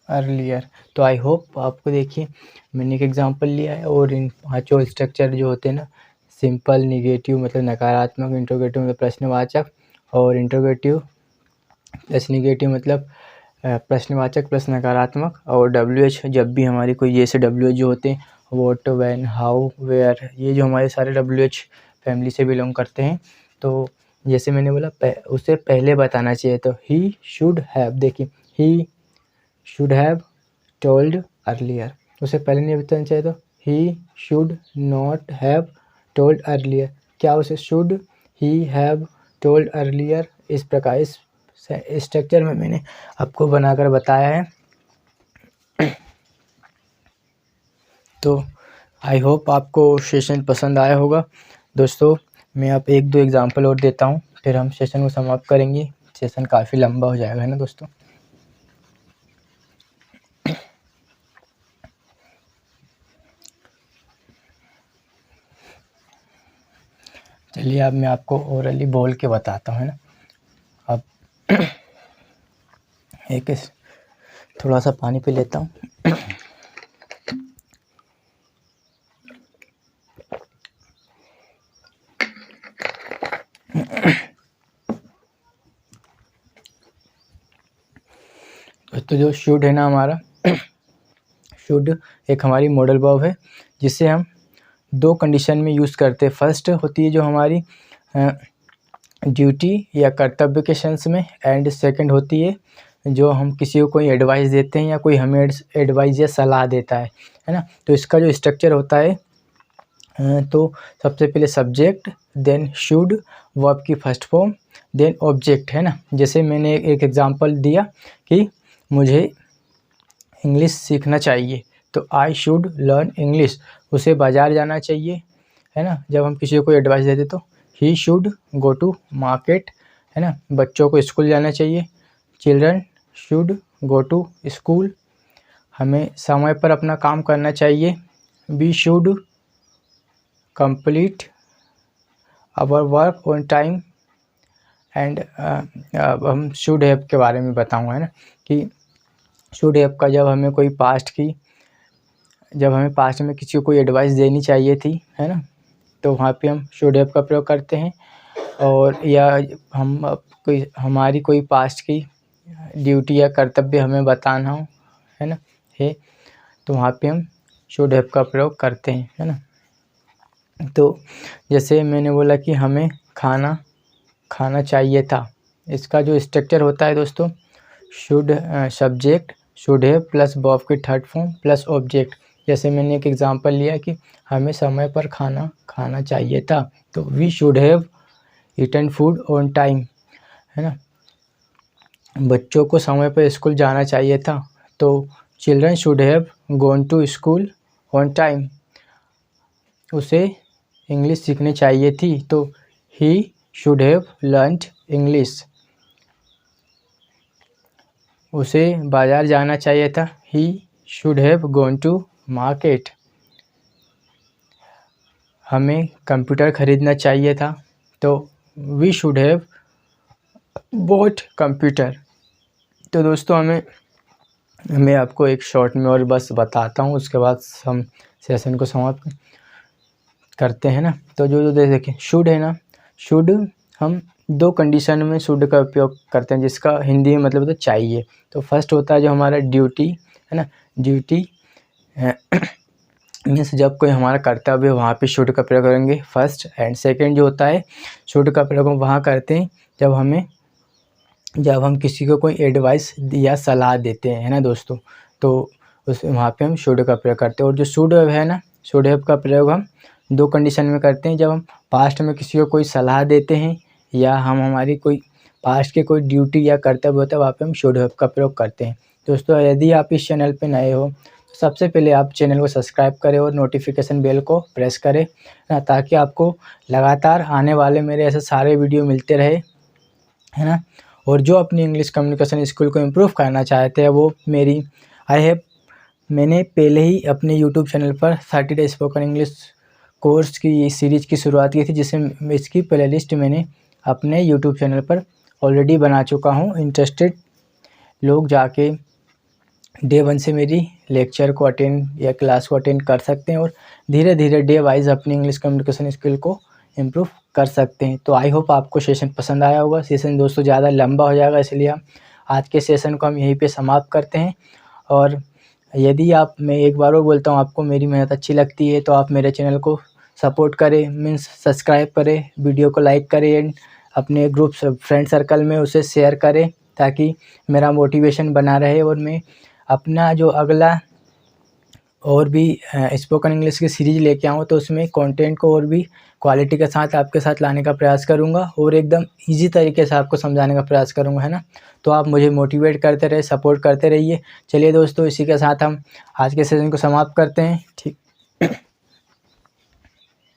earlier. तो आई होप आपको, देखिए मैंने एक एग्जांपल लिया है, और इन पांचों स्ट्रक्चर जो होते हैं ना, सिंपल, निगेटिव मतलब नकारात्मक, इंट्रोगेटिव मतलब प्रश्नवाचक, और इंट्रोगेटिव प्लस निगेटिव मतलब प्रश्नवाचक प्लस नकारात्मक, और WH जब भी हमारी कोई, जैसे WH जो होते हैं व्हाट, व्हेन, हाउ, वेयर, ये जो हमारे सारे WH फैमिली से बिलोंग करते हैं। तो जैसे मैंने बोला उसे पहले बताना चाहिए, तो ही शुड हैव, देखिए ही शुड हैव टोल्ड अर्लियर, उसे पहले नहीं बताना चाहिए, तो he should not have told earlier, क्या उसे should he have told earlier, इस प्रकार इस स्ट्रक्चर में मैंने आपको बनाकर बताया है। तो आई होप आपको सेशन पसंद आया होगा दोस्तों। मैं आप 1-2 एग्जांपल और देता हूँ, फिर हम सेशन को समाप्त करेंगे। सेशन काफ़ी लंबा हो जाएगा, है ना दोस्तों। चलिए अब मैं आपको ओरली बोल के बताता हूँ, है ना। अब एक थोड़ा सा पानी पी लेता हूँ। तो जो शुड है ना हमारा, शुड एक हमारी मॉडल वर्ब है जिसे हम 2 कंडीशन में यूज़ करते हैं। फर्स्ट होती है जो हमारी ड्यूटी या कर्तव्य के सेंस में, एंड सेकंड होती है जो हम किसी को कोई एडवाइस देते हैं या कोई हमें एडवाइस या सलाह देता है ना। तो इसका जो स्ट्रक्चर होता है, तो सबसे पहले सब्जेक्ट, देन शुड, वर्ब की फर्स्ट फॉर्म, देन ऑब्जेक्ट, है ना। जैसे मैंने एक एग्जांपल दिया कि मुझे इंग्लिश सीखना चाहिए, तो आई शुड लर्न इंग्लिश, उसे बाज़ार जाना चाहिए, है ना। जब हम किसी को एडवाइस देते तो he should go to market, है ना। बच्चों को स्कूल जाना चाहिए, children should go to school, हमें समय पर अपना काम करना चाहिए, we should complete our work on time, and अब हम शुड हैव के बारे में बताऊंगा, है ना, कि शुड हैव का जब हमें पास्ट में किसी को कोई एडवाइस देनी चाहिए थी, है ना, तो वहाँ पे हम शुड हैव का प्रयोग करते हैं। और या हम हमारी कोई पास्ट की ड्यूटी या कर्तव्य हमें बताना हो, है ना, तो वहाँ पे हम शुड हैव का प्रयोग करते हैं, है ना। तो जैसे मैंने बोला कि हमें खाना चाहिए था, इसका जो स्ट्रक्चर होता है दोस्तों, should subject, should have plus verb की थर्ड फॉर्म प्लस ऑब्जेक्ट। जैसे मैंने एक एग्जांपल लिया कि हमें समय पर खाना चाहिए था, तो we should have eaten food on time, है ना। बच्चों को समय पर स्कूल जाना चाहिए था, तो children should have gone to school on time, उसे इंग्लिश सीखनी चाहिए थी, तो he should have learned English, उसे बाज़ार जाना चाहिए था, he should have gone to market, हमें कंप्यूटर ख़रीदना चाहिए था, तो we should have bought computer. तो दोस्तों मैं आपको एक शॉर्ट में और बस बताता हूँ, उसके बाद हम सेशन को समाप्त करते हैं ना। तो जो देखें शुड है ना, शुड हम 2 कंडीशन में शुड का उपयोग करते हैं, जिसका हिंदी में मतलब तो चाहिए। तो फर्स्ट होता है जो हमारा ड्यूटी, है ना, ड्यूटी मीन्स जब कोई हमारा कर्तव्य है वहाँ पे शुड का प्रयोग करेंगे फर्स्ट, एंड सेकंड जो होता है शुड का प्रयोग हम वहाँ करते हैं जब हम किसी को कोई एडवाइस या सलाह देते हैं, है ना दोस्तों, तो उस वहाँ पे हम शुड का प्रयोग करते हैं। और जो शुड है ना, शुड हैव का प्रयोग हम 2 कंडीशन में करते हैं, जब हम पास्ट में किसी को कोई सलाह देते हैं या हम हमारी कोई पास्ट के कोई ड्यूटी या कर्तव्य होता है वहाँ पे हम शुड हैव का प्रयोग करते हैं। दोस्तों यदि आप इस चैनल पे नए हो तो सबसे पहले आप चैनल को सब्सक्राइब करें और नोटिफिकेशन बेल को प्रेस करें ना, ताकि आपको लगातार आने वाले मेरे ऐसे सारे वीडियो मिलते रहे, है ना। और जो अपनी इंग्लिश कम्युनिकेशन स्किल को इम्प्रूव करना चाहते हैं वो मैंने पहले ही अपने यूट्यूब चैनल पर 30 डे स्पोकन इंग्लिश कोर्स की सीरीज़ की शुरुआत की थी, जिसे इसकी प्लेलिस्ट मैंने अपने यूट्यूब चैनल पर ऑलरेडी बना चुका हूँ। इंटरेस्टेड लोग जाके डे 1 से मेरी लेक्चर को अटेंड या क्लास को अटेंड कर सकते हैं और धीरे धीरे डे वाइज अपनी इंग्लिश कम्युनिकेशन स्किल को इम्प्रूव कर सकते हैं। तो आई होप आपको सेशन पसंद आया होगा। सेशन दोस्तों ज़्यादा लंबा हो जाएगा, इसलिए हम आज के सेशन को हम यहीं पे समाप्त करते हैं। और यदि मैं एक बार और बोलता हूँ, आपको मेरी मेहनत अच्छी लगती है तो आप मेरे चैनल को सपोर्ट करें, मीन्स सब्सक्राइब करें, वीडियो को लाइक करें एंड अपने ग्रुप फ्रेंड सर्कल में उसे शेयर करें, ताकि मेरा मोटिवेशन बना रहे और मैं अपना जो अगला और भी स्पोकन इंग्लिश की सीरीज़ लेके आऊँ तो उसमें कंटेंट को और भी क्वालिटी के साथ आपके साथ लाने का प्रयास करूँगा और एकदम ईज़ी तरीके से आपको समझाने का प्रयास करूँगा, है ना। तो आप मुझे मोटिवेट करते रहे, सपोर्ट करते रहिए। चलिए दोस्तों, इसी के साथ हम आज के सेशन को समाप्त करते हैं। ठीक।